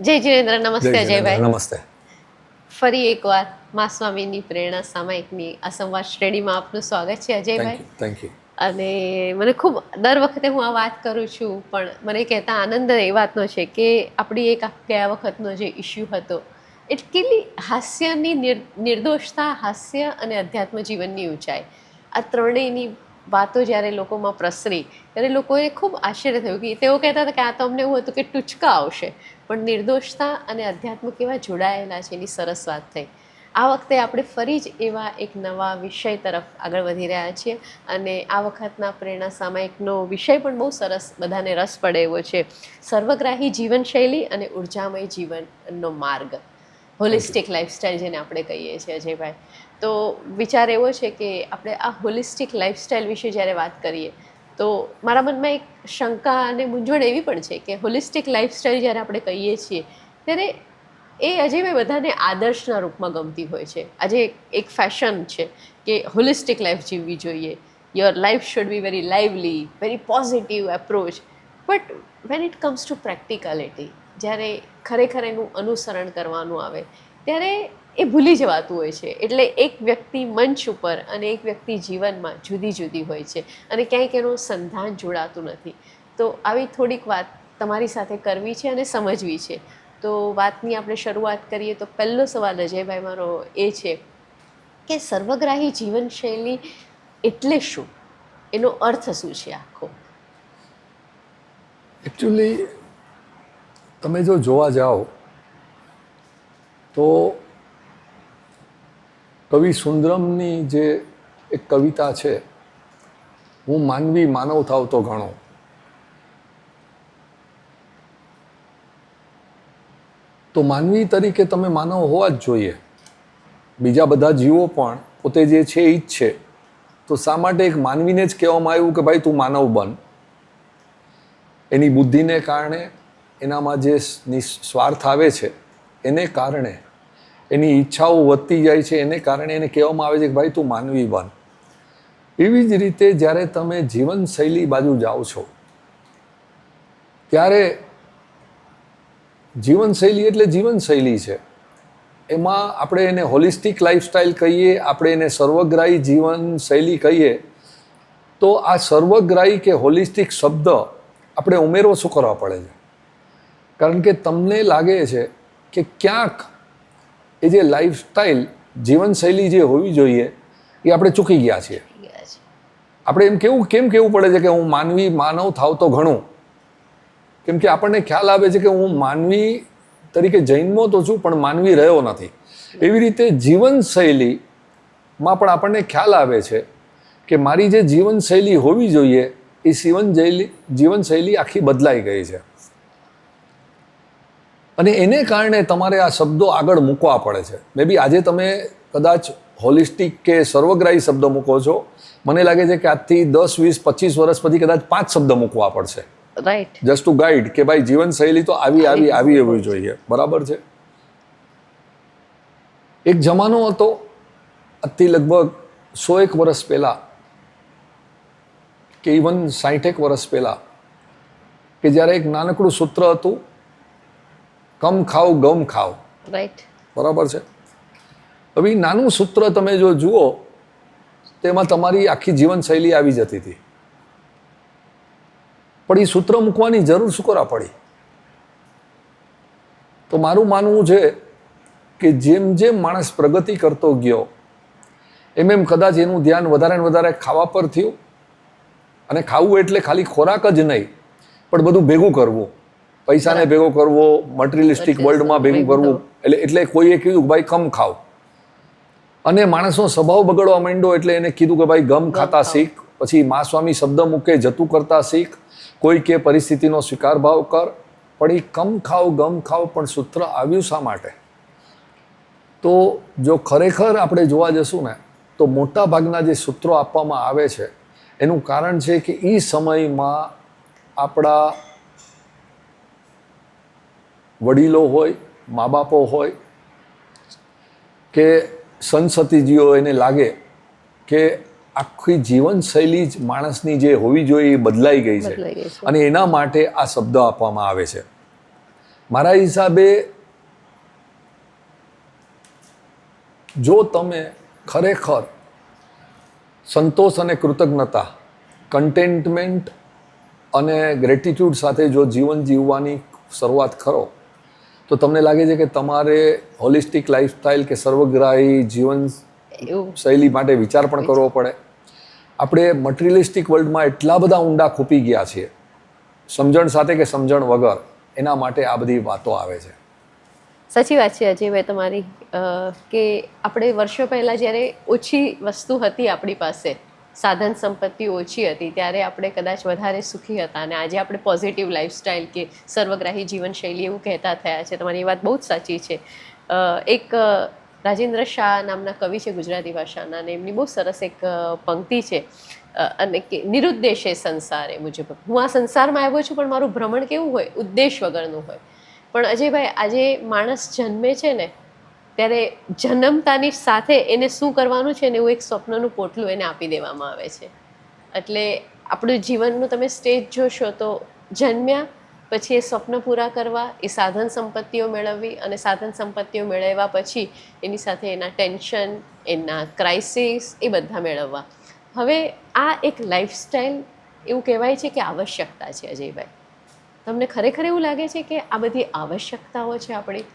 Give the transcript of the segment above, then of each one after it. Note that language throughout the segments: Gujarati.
જય જીનેન્દ્ર, નમસ્તે અજયભાઈ. નમસ્તે. ફરી એકવાર મા સ્વામીની પ્રેરણા સામાયિકની આ સંવાદ શ્રેણીમાં આપનું સ્વાગત છે અજયભાઈ. Thank you. અને મને ખૂબ દર વખતે હું આ વાત કરું છું, પણ મને કહેતા આનંદ એ વાતનો છે કે આપણી એક ગયા વખતનો જે ઇસ્યુ હતો એ કેટલી હાસ્યની નિર્દોષતા, હાસ્ય અને અધ્યાત્મ જીવનની ઊંચાઈ, આ ત્રણેયની વાતો જ્યારે લોકોમાં પ્રસરી ત્યારે લોકોએ ખૂબ આશ્ચર્ય થયું કે તેઓ કહેતા હતા કે આ તો અમને એવું હતું કે ટૂચકા આવશે, પણ નિર્દોષતા અને અધ્યાત્મ કેવા જોડાયેલા છે એની સરસ વાત થઈ. આ વખતે આપણે ફરી જ એવા એક નવા વિષય તરફ આગળ વધી રહ્યા છીએ અને આ વખતના પ્રેરણા સામાયિકનો વિષય પણ બહુ સરસ, બધાને રસ પડે એવો છે, સર્વગ્રાહી જીવનશૈલી અને ઉર્જામય જીવનનો માર્ગ, હોલિસ્ટિક લાઈફસ્ટાઈલ જેને આપણે કહીએ છીએ અજયભાઈ. તો વિચાર એવો છે કે આપણે આ હોલિસ્ટિક લાઈફસ્ટાઈલ વિશે જ્યારે વાત કરીએ તો મારા મનમાં એક શંકા અને મૂંઝવણ એવી પણ છે કે હોલિસ્ટિક લાઈફસ્ટાઈલ જ્યારે આપણે કહીએ છીએ ત્યારે એ અજયભાઈ બધાને આદર્શના રૂપમાં ગમતી હોય છે. આજે એક ફેશન છે કે હોલિસ્ટિક લાઈફ જીવવી જોઈએ, your life should be very lively, very positive approach, but when it comes to practicality, જ્યારે ખરેખર એનું અનુસરણ કરવાનું આવે ત્યારે એ ભૂલી જવાતું હોય છે. એટલે એક વ્યક્તિ મંચ ઉપર અને એક વ્યક્તિ જીવનમાં જુદી જુદી હોય છે અને ક્યાંક એનું સંધાન જોડાતું નથી. તો આવી થોડીક વાત તમારી સાથે કરવી છે અને સમજવી છે. તો વાતની આપણે શરૂઆત કરીએ તો પહેલો સવાલ અજયભાઈ મારો એ છે કે સર્વગ્રાહી જીવનશૈલી એટલે શું, એનો અર્થ શું છે આખો? એકચ્યુઅલી તમે જો જોવા જાઓ તો કવિ સુંદરમની જે એક કવિતા છે, હું માનવી માનવ થાવ તો ઘણો, તો માનવી તરીકે તમે માનવ હોવા જ જોઈએ. બીજા બધા જીવો પણ પોતે જે છે એ જ છે, તો શા માટે એક માનવીને જ કહેવામાં આવ્યું કે ભાઈ તું માનવ બન? એની બુદ્ધિને કારણે, એનામાં જે સ્વાર્થ આવે છે એને કારણે, એની ઈચ્છાઓ વધતી જાય છે એને કારણે એને કહેવામાં આવે છે કે ભાઈ તું માનવી બન. એવી જ રીતે જ્યારે તમે જીવનશૈલી બાજુ જાઓ છો ત્યારે જીવનશૈલી એટલે જીવનશૈલી છે. એમાં આપણે એને હોલિસ્ટિક લાઈફસ્ટાઈલ કહીએ, આપણે એને સર્વગ્રાહી જીવનશૈલી કહીએ, તો આ સર્વગ્રાહી કે હોલિસ્ટિક શબ્દ આપણે ઉમેરવો શું કરવા પડે છે? કારણ કે તમને લાગે છે કે ક્યાંક એ જે લાઈફસ્ટાઈલ, જીવનશૈલી જે હોવી જોઈએ એ આપણે ચૂકી ગયા છીએ. આપણે એમ કેમ કહેવું પડે છે કે હું માનવી માનવ થાવ તો ઘણું? કેમ કે આપણને ખ્યાલ આવે છે કે હું માનવી તરીકે જન્મો તો છું પણ માનવી રહ્યો નથી. એવી રીતે જીવનશૈલીમાં પણ આપણને ખ્યાલ આવે છે કે મારી જે જીવનશૈલી હોવી જોઈએ એ જીવનશૈલી આખી બદલાઈ ગઈ છે. અને એને કારણે તમારે આ શબ્દો આગળ મૂકવા પડે છે. મે બી આજે તમે કદાચ હોલિસ્ટિક કે સર્વગ્રાહી શબ્દ મૂકો છો, મને લાગે છે કે આજથી 10, 20, 25 વર્ષ પછી કદાચ 5 શબ્દ મૂકવા પડશે, રાઈટ, જસ્ટ ટુ ગાઈડ કે ભાઈ જીવનશૈલી તો આવી હોવી જોઈએ. બરાબર છે. એક જમાનો હતો આજથી લગભગ 100 વર્ષ પહેલા કે ઇવન 60 વર્ષ પહેલા, કે જ્યારે એક નાનકડું સૂત્ર હતું, કમ ખાવ ગમ ખાવ. રાઈટ, બરાબર છે. હવે નાનું સૂત્ર તમે જો જુઓ તેમાં તમારી આખી જીવનશૈલી આવી જતી હતી. પણ એ સૂત્ર મૂકવાની જરૂર શું કરવા પડી? તો મારું માનવું છે કે જેમ જેમ માણસ પ્રગતિ કરતો ગયો એમ કદાચ એનું ધ્યાન વધારે ને વધારે ખાવા પર થયું. અને ખાવું એટલે ખાલી ખોરાક જ નહીં, પણ બધું ભેગું કરવું, પૈસાને ભેગો કરવો, મટીરિયલિસ્ટિક વર્લ્ડમાં ભેગું કરવું. એટલે કોઈએ કીધું કે ભાઈ કમ ખાવ, અને માણસનો સ્વભાવ બગડવા માંડ્યો એટલે એને કીધું કે ભાઈ ગમ ખાતા શીખ. પછી મા સ્વામી શબ્દ મૂકે, જતું કરતા શીખ. કોઈ કે પરિસ્થિતિનો સ્વીકાર ભાવ કર. પણ એ કમ ખાવ ગમ ખાવ પણ સૂત્ર આવ્યું શા માટે? તો જો ખરેખર આપણે જોવા જશું ને તો મોટા ભાગના જે સૂત્રો આપવામાં આવે છે એનું કારણ છે કે એ સમયમાં આપણા વડીલો હોય, મા બાપો હોય કે સંસતીજીઓ, એને લાગે કે આખી જીવનશૈલી જ માણસની જે હોવી જોઈએ એ બદલાઈ ગઈ છે અને એના માટે આ શબ્દ આપવામાં આવે છે. મારા હિસાબે જો તમે ખરેખર સંતોષ અને કૃતજ્ઞતા, કન્ટેન્ટમેન્ટ અને ગ્રેટિટ્યૂડ સાથે જો જીવન જીવવાની શરૂઆત કરો તો તમને લાગે છે કે તમારે હોલિસ્ટિક લાઈફસ્ટાઈલ કે સર્વગ્રાહી જીવન એવું શૈલી માટે વિચાર પણ કરવો પડે. આપણે મટીરિયલિસ્ટિક વર્લ્ડમાં એટલા બધા ઊંડા ખૂપી ગયા છીએ, સમજણ સાથે કે સમજણ વગર, એના માટે આ બધી વાતો આવે છે. સાચી વાત છે અજયભાઈ તમારી, કે આપણે વર્ષો પહેલાં જ્યારે ઓછી વસ્તુ હતી આપણી પાસે, સાધન સંપત્તિ ઓછી હતી, ત્યારે આપણે કદાચ વધારે સુખી હતા, અને આજે આપણે પોઝિટિવ લાઈફસ્ટાઈલ કે સર્વગ્રાહી જીવનશૈલી એવું કહેતા થયા છે. તમારી એ વાત બહુ જ સાચી છે. એક રાજેન્દ્ર શાહ નામના કવિ છે ગુજરાતી ભાષાના, અને એમની બહુ સરસ એક પંક્તિ છે, અને કે નિરુદ્દેશે સંસારે મુજબ, હું આ સંસારમાં આવ્યો છું પણ મારું ભ્રમણ કેવું હોય, ઉદ્દેશ વગરનું હોય. પણ અજયભાઈ, આજે માણસ જન્મે છે ને, ત્યારે જન્મતાની સાથે એને શું કરવાનું છે ને એવું એક સ્વપ્નનું પોટલું એને આપી દેવામાં આવે છે. એટલે આપણું જીવનનું તમે સ્ટેજ જોશો તો જન્મ્યા પછી એ સ્વપ્ન પૂરા કરવા, એ સાધન સંપત્તિઓ મેળવવી, અને સાધન સંપત્તિઓ મેળવ્યા પછી એની સાથે એના ટેન્શન, એના ક્રાઇસિસ, એ બધા મેળવવા. હવે આ એક લાઈફસ્ટાઈલ એવું કહેવાય છે કે આવશ્યકતા છે. અજયભાઈ, તમને ખરેખર એવું લાગે છે કે આ બધી આવશ્યકતાઓ છે આપણી?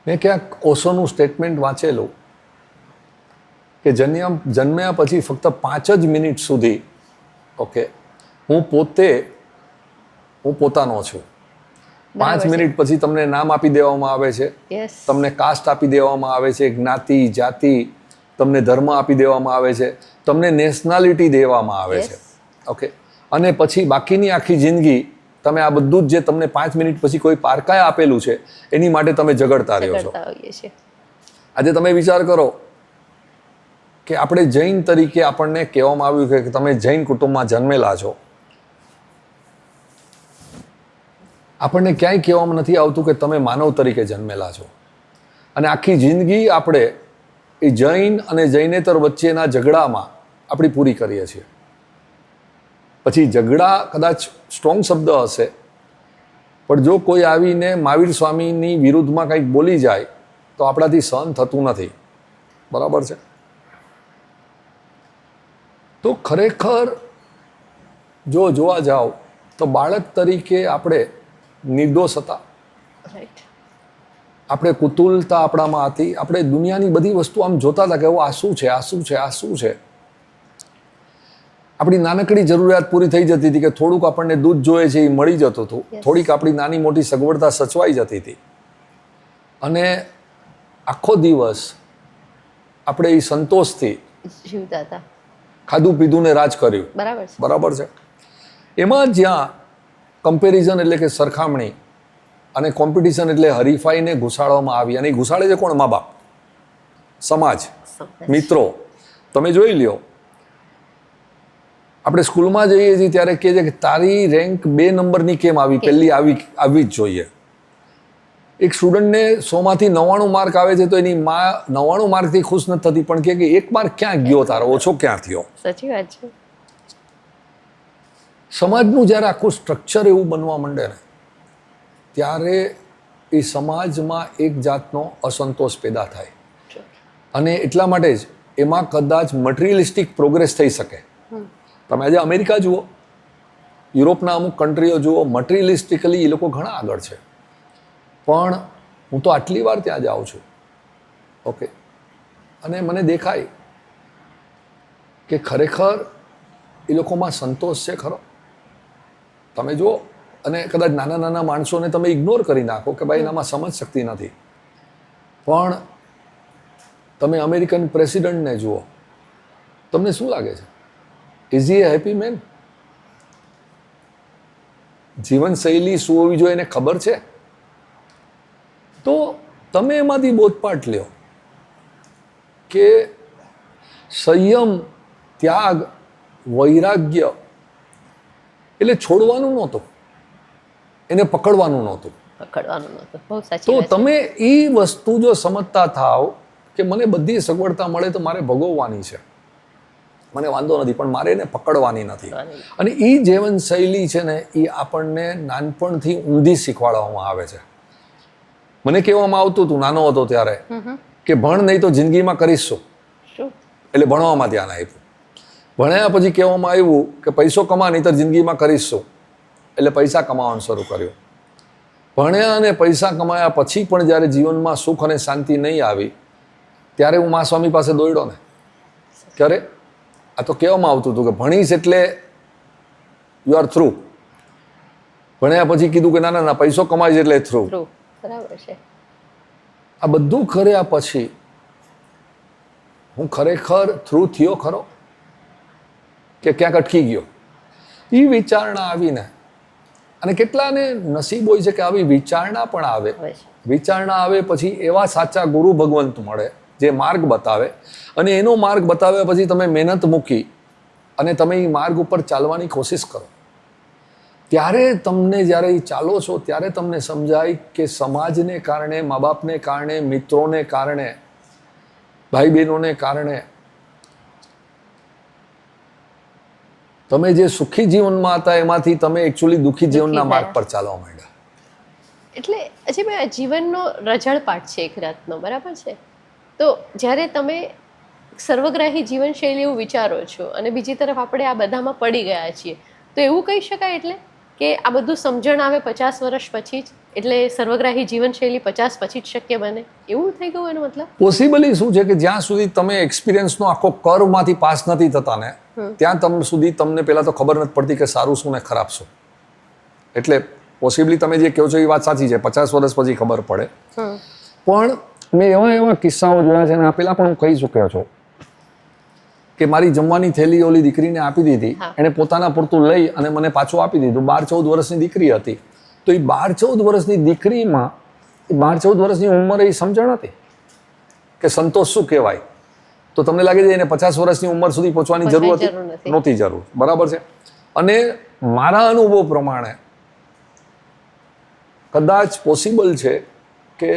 મેં ક્યાંક ઓશોનું સ્ટેટમેન્ટ વાંચેલું કે જન્મ્યા પછી ફક્ત 5 જ મિનિટ સુધી હું પોતાનો છું. 5 મિનિટ પછી તમને નામ આપી દેવામાં આવે છે, તમને કાસ્ટ આપી દેવામાં આવે છે, જ્ઞાતિ, જાતિ, તમને ધર્મ આપી દેવામાં આવે છે, તમને નેશનાલિટી દેવામાં આવે છે. અને પછી બાકીની આખી જિંદગી તમે આ બધું જ જે તમને 5 મિનિટ પછી કોઈ પારકાએ આપેલું છે એની માટે તમે ઝઘડતા રહ્યો છો. આજે તમે વિચાર કરો કે આપણે જૈન તરીકે આપણને કહેવામાં આવ્યું કે તમે જૈન કુટુંબમાં જન્મેલા છો. આપણને ક્યાંય કહેવામાં નથી આવતું કે તમે માનવ તરીકે જન્મેલા છો. અને આખી જિંદગી આપણે એ જૈન અને જૈનેતર વચ્ચેના ઝઘડામાં આપણી પૂરી કરીએ છીએ. પછી ઝઘડા કદાચ સ્ટ્રોંગ શબ્દ હશે, પણ જો કોઈ આવીને મહાવીર સ્વામીની વિરુદ્ધમાં કંઈક બોલી જાય તો આપણાથી સહન થતું નથી. બરાબર છે? તો ખરેખર જો જોવા જાઓ તો બાળક તરીકે આપણે નિર્દોષ હતા. આપણે કુતૂહલતા આપણામાં હતી. આપણે દુનિયાની બધી વસ્તુ આમ જોતા હતા કે આ શું છે, આ શું છે, આ શું છે. આપણી નાનકડી જરૂરિયાત પૂરી થઈ જતી હતી કે થોડુંક આપણને દૂધ જોઈએ છે એ મળી જતું હતું, થોડીક આપણી નાની મોટી સગવડતા સચવાઈ જતી હતી, અને આખો દિવસ આપણે એ સંતોષથી જીવતા હતા. ખાધું પીધું ને રાજ કર્યું. બરાબર છે? એમાં જ્યાં કમ્પેરિઝન એટલે કે સરખામણી અને કોમ્પિટિશન એટલે હરીફાઈને ઘુસાડવામાં આવી, અને એ ઘુસાડે છે કોણ? મા બાપ, સમાજ, મિત્રો. તમે જોઈ લ્યો, આપણે સ્કૂલમાં જઈએ છીએ ત્યારે કહે છે કે તારી રેન્ક 2 નંબરની કેમ આવી, પહેલી આવી જ જોઈએ. એક સ્ટુડન્ટને 100માંથી 99 માર્ક આવે છે તો એની માં 99 માર્કથી ખુશ નથી થતી, પણ કે 1 માર્ક ક્યાં ગયો તારો, ઓછો ક્યાં થયો. સાચી વાત છે. સમાજનું જ્યારે આખું સ્ટ્રક્ચર એવું બનવા માંડે ને, ત્યારે એ સમાજમાં એક જાતનો અસંતોષ પેદા થાય. અને એટલા માટે જ એમાં કદાચ મટીરિયલિસ્ટિક પ્રોગ્રેસ થઈ શકે. તમે આજે અમેરિકા જુઓ, યુરોપના અમુક કન્ટ્રીઓ જુઓ, મટીરિયલિસ્ટિકલી એ લોકો ઘણા આગળ છે. પણ હું તો આટલી વાર ત્યાં જાઉં છું, અને મને દેખાય કે ખરેખર એ લોકોમાં સંતોષ છે ખરો. તમે જુઓ, અને કદાચ નાના નાના માણસોને તમે ઇગ્નોર કરી નાખો કે ભાઈ એનામાં સમજ શક્તિ નથી, પણ તમે અમેરિકન પ્રેસિડન્ટને જુઓ, તમને શું લાગે છે? Is he a happy man? જીવનશૈલી શું હોવી જોઈએ એને ખબર છે? તો તમે એમાંથી બોધપાઠ લ્યો કે સંયમ, ત્યાગ, વૈરાગ્ય એટલે છોડવાનું નહોતું, એને પકડવાનું નહોતું. તો તમે એ વસ્તુ જો સમજતા થાવ કે મને બધી સગવડતા મળે તો મારે ભોગવવાની છે, મને વાંધો નથી, પણ મારે એને પકડવાની નથી. અને એ જીવનશૈલી છે ને એ આપણને નાનપણથી ઊંધી શીખવાડવામાં આવે છે. મને કહેવામાં આવતું હતું નાનો હતો ત્યારે કે ભણ નહીં તો જિંદગીમાં કરીશ શું, એટલે ભણવામાં ધ્યાન આપ્યું. ભણ્યા પછી કહેવામાં આવ્યું કે પૈસો કમા નહીં તો જિંદગીમાં કરીશ શું, એટલે પૈસા કમાવાનું શરૂ કર્યું. ભણ્યા અને પૈસા કમાયા પછી પણ જ્યારે જીવનમાં સુખ અને શાંતિ નહીં આવી ત્યારે હું મા સ્વામી પાસે દોડ્યો ને. ક્યારે આ તો કહેવામાં આવતું હતું કે ભણીશ એટલે યુ આર થ્રુ. ભણ્યા પછી કીધું કે ના ના ના પૈસો કમાઈશ એટલે થ્રુ. બરાબર છે. આ બધું કર્યા પછી હું ખરેખર થ્રુ થયો ખરો કે ક્યાંક અટકી ગયો? એ વિચારણા આવીને, અને કેટલાને નસીબ હોય છે કે આવી વિચારણા પણ આવે. વિચારણા આવે પછી એવા સાચા ગુરુ ભગવંત મળે જે માર્ગ બતાવે, અને એનો માર્ગ બતાવ્યા પછી તમે મહેનત મૂકી અને તમે એ માર્ગ ઉપર ચાલવાની કોશિશ કરો, ત્યારે તમને જ્યારે એ ચાલો છો ત્યારે તમને સમજાય કે સમાજને કારણે, મા બાપને કારણે, મિત્રોને કારણે, ભાઈ બહેનોને કારણે તમે જે સુખી જીવનમાં હતા એમાંથી તમે એકચ્યુઅલી દુઃખી જીવનના માર્ગ પર ચાલવા માંડ્યા. એટલે અજયભાઈ જીવનનો રઝળપાટ છે એક રાતનો, બરાબર છે? તો જ્યારે તમે સર્વગ્રાહી જીવનશૈલી એવું વિચારો છો અને બીજી તરફ આપણે આ બધામાં પડી ગયા છીએ, તો એવું કહી શકાય એટલે કે આ બધું સમજણ આવે 50 વર્ષ પછી જ, એટલે સર્વગ્રાહી જીવનશૈલી 50 પછી જ શક્ય બને, એવું થઈ ગયું એનો મતલબ? પોસિબલી શું છે કે જ્યાં સુધી તમે એક્સપિરિયન્સનો આખો કર્વમાંથી પાસ નથી થતા ને ત્યાં સુધી તમને પહેલા તો ખબર નથી પડતી કે સારું શું ને ખરાબ શું. એટલે પોસિબલી તમે જે કહો છો એ વાત સાચી છે, 50 વર્ષ પછી ખબર પડે. પણ મેં એવા કિસ્સાઓ જોયા છે, અને આ પહેલા પણ હું કહી ચૂક્યો છું કે મારી જમવાની થેલી ઓલી દીકરીને આપી દીધી, એને પોતાના પૂરતું લઈ અને મને પાછું આપી દીધું. 12-14 વર્ષની દીકરી હતી. તો એ 12-14 વર્ષની દીકરીમાં 12-14 વર્ષની ઉંમરે એ સમજણ હતી કે સંતોષ શું કહેવાય. તો તમને લાગે છે એને 50 વર્ષની ઉંમર સુધી પહોંચવાની જરૂર હતી? નહોતી જરૂર. બરાબર છે. અને મારા અનુભવ પ્રમાણે કદાચ પોસિબલ છે કે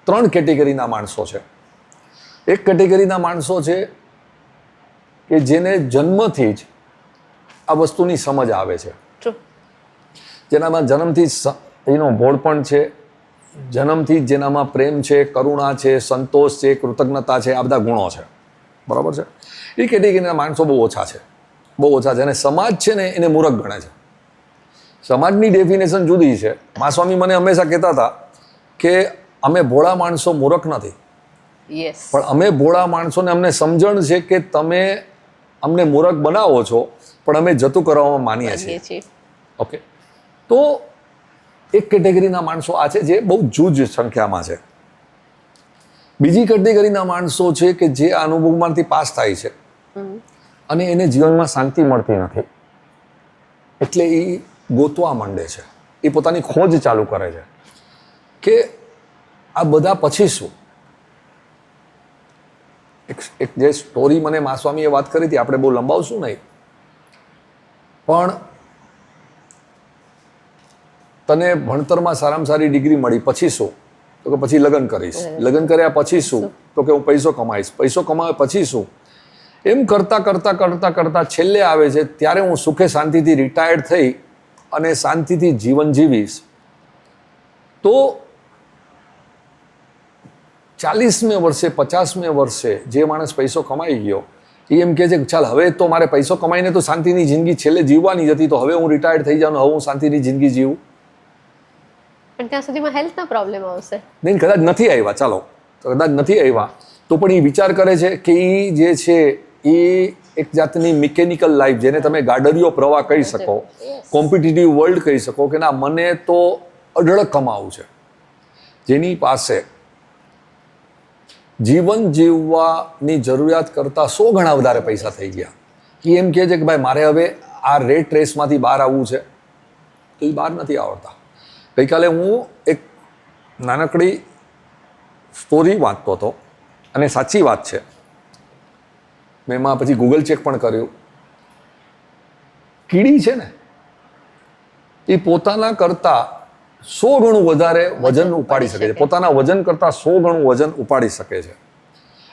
3 કેટેગરીના માણસો છે. એક કેટેગરીના માણસો છે કે જેને જન્મથી જ આ વસ્તુની સમજ આવે છે, જેનામાં જન્મથી જ એનો ભોળપણ છે, જન્મથી જ જેનામાં પ્રેમ છે, કરુણા છે, સંતોષ છે, કૃતજ્ઞતા છે, આ બધા ગુણો છે. બરાબર છે. એ કેટેગરીના માણસો બહુ ઓછા છે, બહુ ઓછા છે. અને સમાજ છે ને એને મૂર્ખ ગણે છે. સમાજની ડેફિનેશન જુદી છે. મા સ્વામી મને હંમેશા કહેતા હતા કે અમે ભોળા માણસો મૂર્ખ નથી, પણ અમે ભોળા માણસોને અમને સમજણ છે કે તમે અમને મૂર્ખ બનાવો છો, પણ અમે જતું કરવામાં માનીએ છીએ. ઓકે. તો એક કેટેગરીના માણસો આ છે જે બહુ જૂજ સંખ્યામાં છે. બીજી કેટેગરીના માણસો છે કે જે આ અનુભવમાંથી પાસ થાય છે અને એને જીવનમાં શાંતિ મળતી નથી, એટલે એ ગોતવા માંડે છે, એ પોતાની ખોજ ચાલુ કરે છે કે આ બધા પછી શું. એક જે સ્ટોરી મને મા સ્વામીએ વાત કરી હતી, આપણે બહુ લંબાવશું નહીં, પણ તને ભણતરમાં સારામાં સારી ડિગ્રી મળી પછી શું? તો કે પછી લગ્ન કરીશ. લગ્ન કર્યા પછી શું? તો કે હું પૈસો કમાઈશ. પૈસો કમાવે પછી શું? એમ કરતાં કરતાં કરતાં કરતાં છેલ્લે આવે છે ત્યારે હું સુખે શાંતિથી રિટાયર્ડ થઈ અને શાંતિથી જીવન જીવીશ. તો 40મે વર્ષે 50મે વર્ષે જે માણસ પૈસો કમાઈ ગયો એ એમ કહે છે કે ચાલ હવે તો મારે પૈસો કમાઈને તો શાંતિની જિંદગી છેલ્લે જીવવાની જ હતી, તો હવે હું રિટાયર્ડ થઈ જાઉં, હવે હું શાંતિની જિંદગી જીવું. પણ ત્યાં સુધીમાં હેલ્થના પ્રોબ્લેમ આવશે. નહીં, કદાચ નથી આવ્યા, ચાલો કદાચ નથી આવ્યા તો પણ એ વિચાર કરે છે કે એ જે છે એ એક જાતની મિકેનિકલ લાઈફ, જેને તમે ગાડરિયો પ્રવાહ કહી શકો, કોમ્પિટિટિવ વર્લ્ડ કહી શકો, કે ના મને તો અઢળક કમાવું છે. જેની પાસે જીવન જીવવાની જરૂરિયાત કરતાં 100 ગણા વધારે પૈસા થઈ ગયા, એ એમ કહે છે કે ભાઈ મારે હવે આ રેટ રેસમાંથી બહાર આવવું છે, તો એ બહાર નથી આવડતા. ગઈકાલે હું એક નાનકડી સ્ટોરી વાંચતો હતો, અને સાચી વાત છે, મેં એમાં પછી ગૂગલ ચેક પણ કર્યું. કીડી છે ને એ પોતાના કરતાં 100 ગણું વધારે વજન ઉપાડી શકે છે, પોતાના વજન કરતાં 100 ગણું વજન ઉપાડી શકે છે.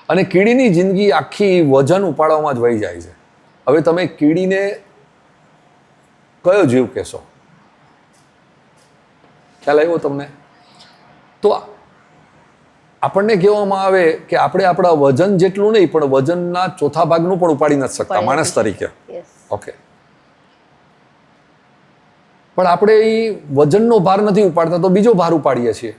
અને કીડીની જિંદગી આખી વજન ઉપાડવામાં જ વહી જાય છે. હવે તમે કીડીને કયો જીવ કહેશો? ખ્યાલ આવ્યો તમને? તો આપણને કહેવામાં આવે કે આપણે આપણા વજન જેટલું નહીં પણ વજનના ચોથા ભાગનું પણ ઉપાડી નથી શકતા માણસ તરીકે. ઓકે, પણ આપણે એ વજનનો ભાર નથી ઉપાડતા તો બીજો ભાર ઉપાડીએ છીએ.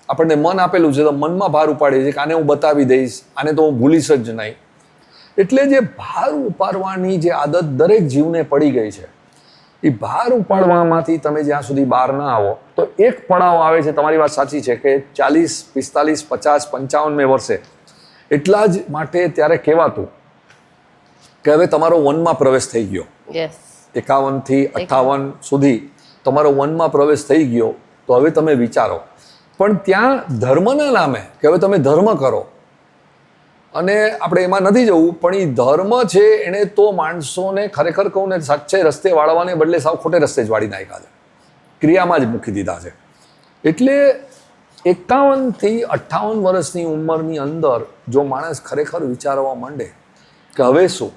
આપણને મન આપેલું છે તો મનમાં ભાર ઉપાડીએ છીએ કે આને હું બતાવી દઈશ, આને તો હું ભૂલીશ જ નહીં. એટલે જે ભાર ઉપાડવાની જે આદત દરેક જીવને પડી ગઈ છે, એ ભાર ઉપાડવામાંથી તમે જ્યાં સુધી બહાર ના આવો તો એક પડાવ આવે છે. તમારી વાત સાચી છે કે 40, 45, 50, 55 વર્ષે એટલા જ માટે ત્યારે કહેવાતું કે હવે તમારો વનમાં પ્રવેશ થઈ ગયો. 51 થી 58 સુધી તમારો વનમાં પ્રવેશ થઈ ગયો, તો હવે તમે વિચારો. પણ ત્યાં ધર્મના નામે કે હવે તમે ધર્મ કરો, અને આપણે એમાં નથી જવું, પણ એ ધર્મ છે એને તો માણસોને ખરેખર કહું ને સાચે રસ્તે વાળવાને બદલે સાવ ખોટે રસ્તે જ વાળી નાખ્યા છે, ક્રિયામાં જ મૂકી દીધા છે. એટલે 51 થી 58 વર્ષની ઉંમરની અંદર જો માણસ ખરેખર વિચારવા માંડે કે હવે શું,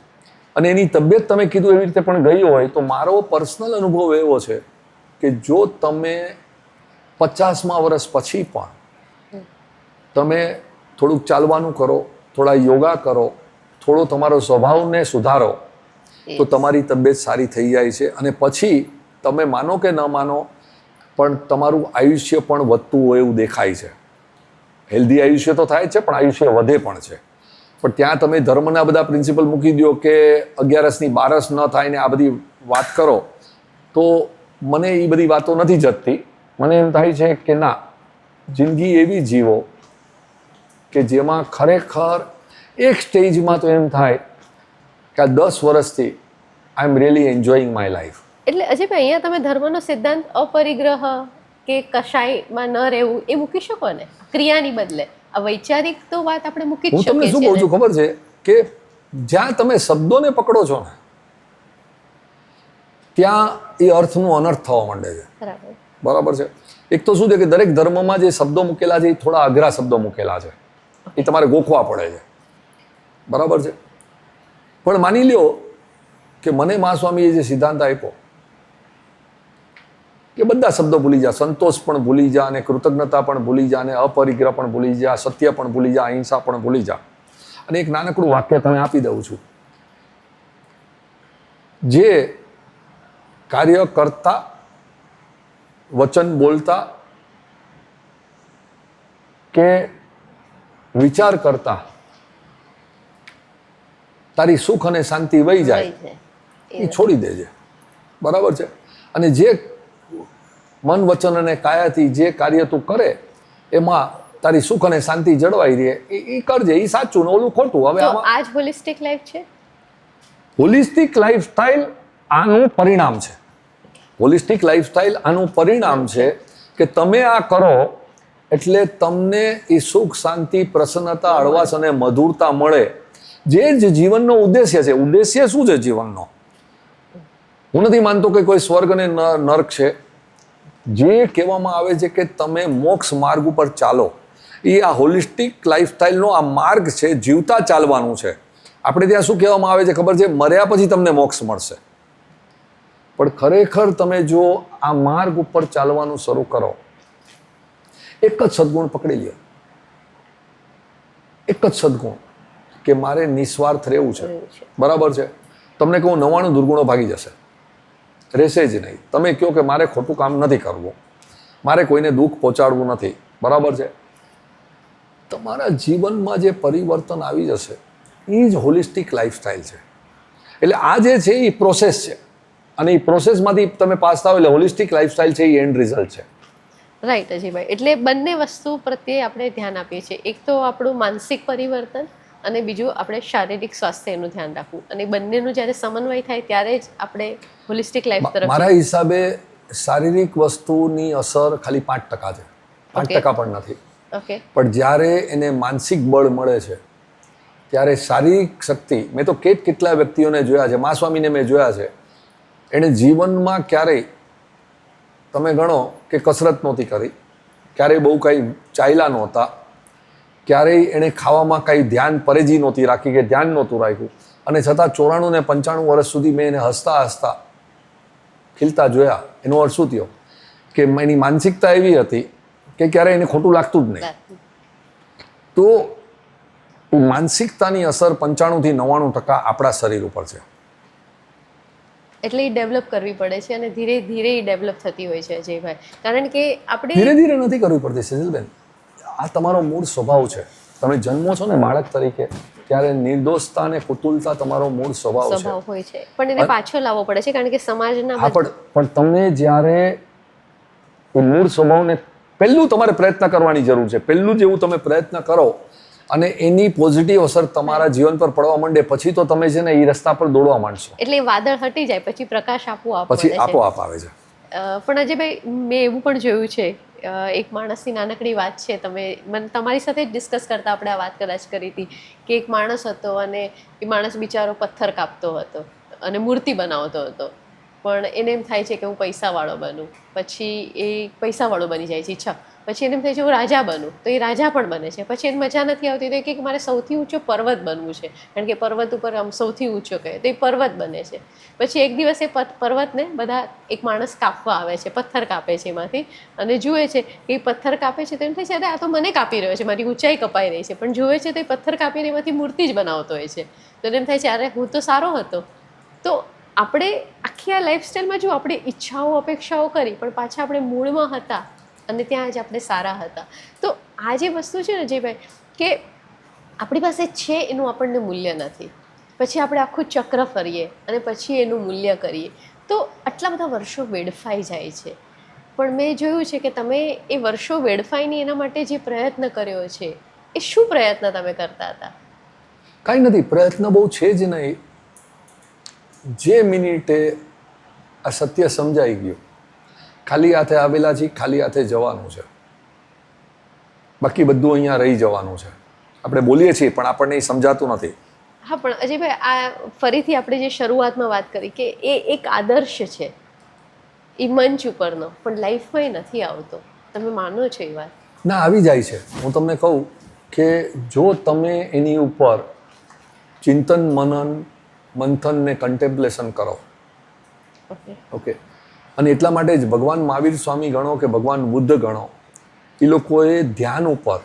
અને એની તબિયત તમે કીધું એવી રીતે પણ ગઈ હોય, તો મારો પર્સનલ અનુભવ એવો છે કે જો તમે 50મા વર્ષ પછી પણ તમે થોડુંક ચાલવાનું કરો, થોડા યોગા કરો, થોડો તમારો સ્વભાવને સુધારો, તો તમારી તબિયત સારી થઈ જાય છે. અને પછી તમે માનો કે ન માનો પણ તમારું આયુષ્ય પણ વધતું હોય એવું દેખાય છે. હેલ્ધી આયુષ્ય તો થાય છે પણ આયુષ્ય વધે પણ છે. પણ ત્યાં તમે ધર્મના બધા પ્રિન્સિપલ મૂકી દો કે 11ની 12 ન થાય ને આ બધી વાત કરો, તો મને એ બધી વાતો નથી જતતી. મને એમ થાય છે કે ના, જિંદગી એવી જીવો કે જેમાં ખરેખર એક સ્ટેજમાં તો એમ થાય કે આ 10 વર્ષથી I am really enjoying my life. એટલે અજયભાઈ, અહીંયા તમે ધર્મનો સિદ્ધાંત અપરિગ્રહ કે કશાયમાં ન રહેવું એ મૂકી શકો ને, ક્રિયાની બદલે આ વૈચારિક તો વાત આપણે મૂકી જ શકીએ. હું તમને શું કહું છું ખબર છે કે જ્યાં તમે શબ્દોને પકડો છો ને ત્યાં એ અર્થનું અનર્થ થવા માંડે છે. બરાબર છે. એક તો શું છે કે દરેક ધર્મમાં જે શબ્દો મૂકેલા છે એ થોડા અઘરા શબ્દો મૂકેલા છે, એ તમારે ગોખવા પડે છે. બરાબર છે. પણ માની લ્યો કે મને મહાસ્વામીએ જે સિદ્ધાંત આપ્યો કે બધા શબ્દો ભૂલી જા, સંતોષ પણ ભૂલી જા, અને કૃતજ્ઞતા પણ ભૂલી જા, અને અપરિગ્રહ પણ ભૂલી જા, સત્ય પણ ભૂલી જા, અહિંસા પણ ભૂલી જા. અને એક નાનકડું વાક્ય તમે આપી દઉં છું. જે કાર્ય કરતા, વચન બોલતા કે વિચાર કરતા તારી સુખ અને શાંતિ વહી જાય એ છોડી દેજે. બરાબર છે. અને જે મન વચન અને કાયાથી જે કાર્ય તું કરે એમાં તારી સુખ અને શાંતિ જળવાઈ રહે એ કરજે. એ સાચું ને ઓલું ખોટું. હવે આ જ હોલિસ્ટિક લાઈફ છે. હોલિસ્ટિક લાઈફસ્ટાઈલ આનું પરિણામ છે. હોલિસ્ટિક લાઈફસ્ટાઈલ આનું પરિણામ છે કે તમે આ કરો એટલે તમને એ સુખ, શાંતિ, પ્રસન્નતા, હળવાશ અને મધુરતા મળે, જે જ જીવનનો ઉદ્દેશ્ય છે. ઉદ્દેશ્ય શું છે જીવનનો? હું નથી માનતો કે કોઈ સ્વર્ગ અને નર્ક છે. જે કહેવામાં આવે છે કે તમે મોક્ષ માર્ગ ઉપર ચાલો, એ આ હોલિસ્ટિક લાઈફસ્ટાઈલનો આ માર્ગ છે, જીવતા ચાલવાનું છે. આપણે ત્યાં શું કહેવામાં આવે છે ખબર છે? મર્યા પછી તમને મોક્ષ મળશે. પણ ખરેખર તમે જો આ માર્ગ ઉપર ચાલવાનું શરૂ કરો, એક જ સદગુણ પકડી લ્યો, એક જ સદગુણ કે મારે નિસ્વાર્થ રહેવું છે. બરાબર છે. તમને કહું 99 દુર્ગુણો ભાગી જશે, રહેશે જ નહીં. તમે કહો કે મારે ખોટું કામ નથી કરવું, મારે કોઈને દુઃખ પહોંચાડવું નથી. બરાબર છે. તમારા જીવનમાં જે પરિવર્તન આવી જશે એ જ હોલિસ્ટિક લાઈફસ્ટાઈલ છે. એટલે આ જે છે એ પ્રોસેસ છે, અને એ પ્રોસેસમાંથી તમે પાસ થાવ એટલે હોલિસ્ટિક લાઈફસ્ટાઈલ છે એ એન્ડ રિઝલ્ટ છે. રાઈટ અજયભાઈ. એટલે બંને વસ્તુ પ્રત્યે આપણે ધ્યાન આપીએ છીએ. એક તો આપણું માનસિક પરિવર્તન અને બીજું આપણે શારીરિક સ્વાસ્થ્યનું ધ્યાન રાખવું, અને બંનેનું જ્યારે સમન્વય થાય ત્યારે જ આપણે હોલિસ્ટિક લાઈફ તરફ. મારા હિસાબે શારીરિક વસ્તુની અસર ખાલી 5% છે, 5% પણ નથી. ઓકે. પણ જ્યારે એને માનસિક બળ મળે છે ત્યારે શારીરિક શક્તિ, મેં તો કેટલા વ્યક્તિઓને જોયા છે, મહાસ્વામીને મેં જોયા છે, એણે જીવનમાં ક્યારેય તમે ગણો કે કસરત નહોતી કરી, ક્યારેય બહુ કાંઈ ચાલ્યા નહોતા, ક્યારેય એણે ખાવામાં કાંઈ ધ્યાન પરેજી નહોતી રાખી કે ધ્યાન નહોતું રાખ્યું, અને છતાં 94 ને 95 વર્ષ સુધી મેં એને હસતા હસતા ખીલતા જોયા. એનો અર્થ શું થયો કે એની માનસિકતા એવી હતી કે ક્યારે એને ખોટું લાગતું જ નહીં. તો માનસિકતાની અસર 95 થી 99% આપણા શરીર ઉપર છે. એટલે એ ડેવલપ કરવી પડે છે અને ધીરે ધીરે એ ડેવલપ થતી હોય છે અજયભાઈ. કારણ કે આપણે ધીરે ધીરે નથી કરવી પડતી સેજલબેન. આ તમારો મૂળ સ્વભાવ છે. તમે જન્મો છો ને બાળક તરીકે ત્યારે નિર્દોષતા અને કુતુલતા તમારો મૂળ સ્વભાવ છે. હોય છે પણ એને પાછો લાવવો પડે છે કારણ કે સમાજના હા પણ તમે જ્યારે એ મૂળ સ્વભાવને પહેલું તમારે પ્રયત્ન કરવાની જરૂર છે. પહેલું જેવું તમે પ્રયત્ન કરો અને એની પોઝિટિવ અસર તમારા જીવન પર પડવા માંડે પછી તો તમે છે ને એ રસ્તા પર દોડવા માંડશો. એટલે વાદળ હટી જાય પછી પ્રકાશ આપોઆપ પછી આપોઆપ આવે છે. પણ અજયભાઈ મેં એવું પણ જોયું છે એક માણસની નાનકડી વાત છે. તમે મને તમારી સાથે જ ડિસ્કસ કરતા આપણે આ વાત કદાચ કરી હતી કે એક માણસ હતો અને એ માણસ બિચારો પથ્થર કાપતો હતો અને મૂર્તિ બનાવતો હતો. પણ એને એમ થાય છે કે હું પૈસાવાળો બનું. પછી એ પૈસાવાળો બની જાય છે ઈચ્છા. પછી એને એમ થાય છે હું રાજા બનું તો એ રાજા પણ બને છે. પછી એને મજા નથી આવતી તો એ કહે કે મારે સૌથી ઊંચો પર્વત બનવું છે કારણ કે પર્વત ઉપર આમ સૌથી ઊંચો કહે તો એ પર્વત બને છે. પછી એક દિવસ એ પર્વતને બધા એક માણસ કાપવા આવે છે, પથ્થર કાપે છે એમાંથી અને જુએ છે કે એ પથ્થર કાપે છે તો એમ થાય છે અરે આ તો મને કાપી રહ્યો છે, મારી ઊંચાઈ કપાઈ રહી છે. પણ જુએ છે તો એ પથ્થર કાપીને એમાંથી મૂર્તિ જ બનાવતો હોય છે. તો એમ થાય છે અરે હું તો સારો હતો. તો આપણે આખી આ લાઈફસ્ટાઈલમાં જો આપણે ઈચ્છાઓ અપેક્ષાઓ કરી પણ પાછા આપણે મૂળમાં હતા અને ત્યાં જ આપણે સારા હતા. તો આ જે વસ્તુ છે ને જે ભાઈ કે આપણી પાસે છે એનું આપણને મૂલ્ય નથી. પછી આપણે આખું ચક્ર ફરીએ અને પછી એનું મૂલ્ય કરીએ તો આટલા બધા વર્ષો વેડફાઈ જાય છે. પણ મેં જોયું છે કે તમે એ વર્ષો વેડફાઈને એના માટે જે પ્રયત્ન કર્યો છે એ શું પ્રયત્ન તમે કરતા હતા? કાંઈ નથી, પ્રયત્ન બહુ છે જ નહીં. જે મિનિટે આ સત્ય સમજાઈ ગયું ખાલી હાથે આવેલા છીએ, ખાલી હાથે જવાનું છે. બાકી બધું અહીંયા રહી જવાનું છે. આપણે બોલીએ છીએ પણ આપણને એ સમજાતું નથી. હા પણ અજયભાઈ આ ફરીથી આપણે જે શરૂઆતમાં વાત કરી કે એ એક આદર્શ છે એ મંચ ઉપરનો પણ લાઈફમાં એ નથી આવતો. તમે માનો છો એ વાત? ના, આવી જાય છે. હું તમને કહું કે જો તમે એની ઉપર ચિંતન મનન મંથન ને કન્ટેમ્પલેશન કરો. ઓકે. અને એટલા માટે જ ભગવાન મહાવીર સ્વામી ગણો કે ભગવાન બુદ્ધ ગણો, એ લોકોએ ધ્યાન ઉપર,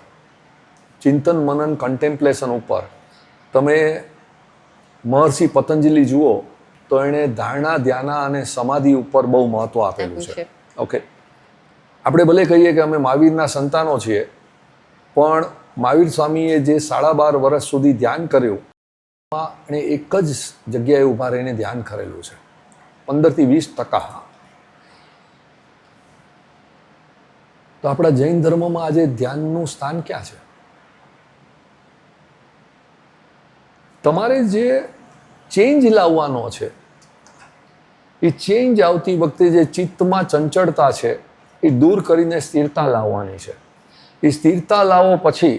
ચિંતન મનન કન્ટેમ્પલેશન ઉપર, તમે મહર્ષિ પતંજલિ જુઓ તો એણે ધારણા ધ્યાના અને સમાધિ ઉપર બહુ મહત્વ આપેલું છે. ઓકે. આપણે ભલે કહીએ કે અમે મહાવીરના સંતાનો છીએ પણ મહાવીર સ્વામીએ જે 12.5 વર્ષ સુધી ધ્યાન કર્યું એણે એક જ જગ્યાએ ઊભા રહીને ધ્યાન કરેલું છે. 15 થી 20%. તો આપણા જૈન ધર્મમાં આજે ધ્યાનનું સ્થાન ક્યાં છે? તમારે જે ચેન્જ લાવવાનો છે એ ચેન્જ આવતી વખતે જે ચિત્તમાં ચંચળતા છે એ દૂર કરીને સ્થિરતા લાવવાની છે. એ સ્થિરતા લાવો પછી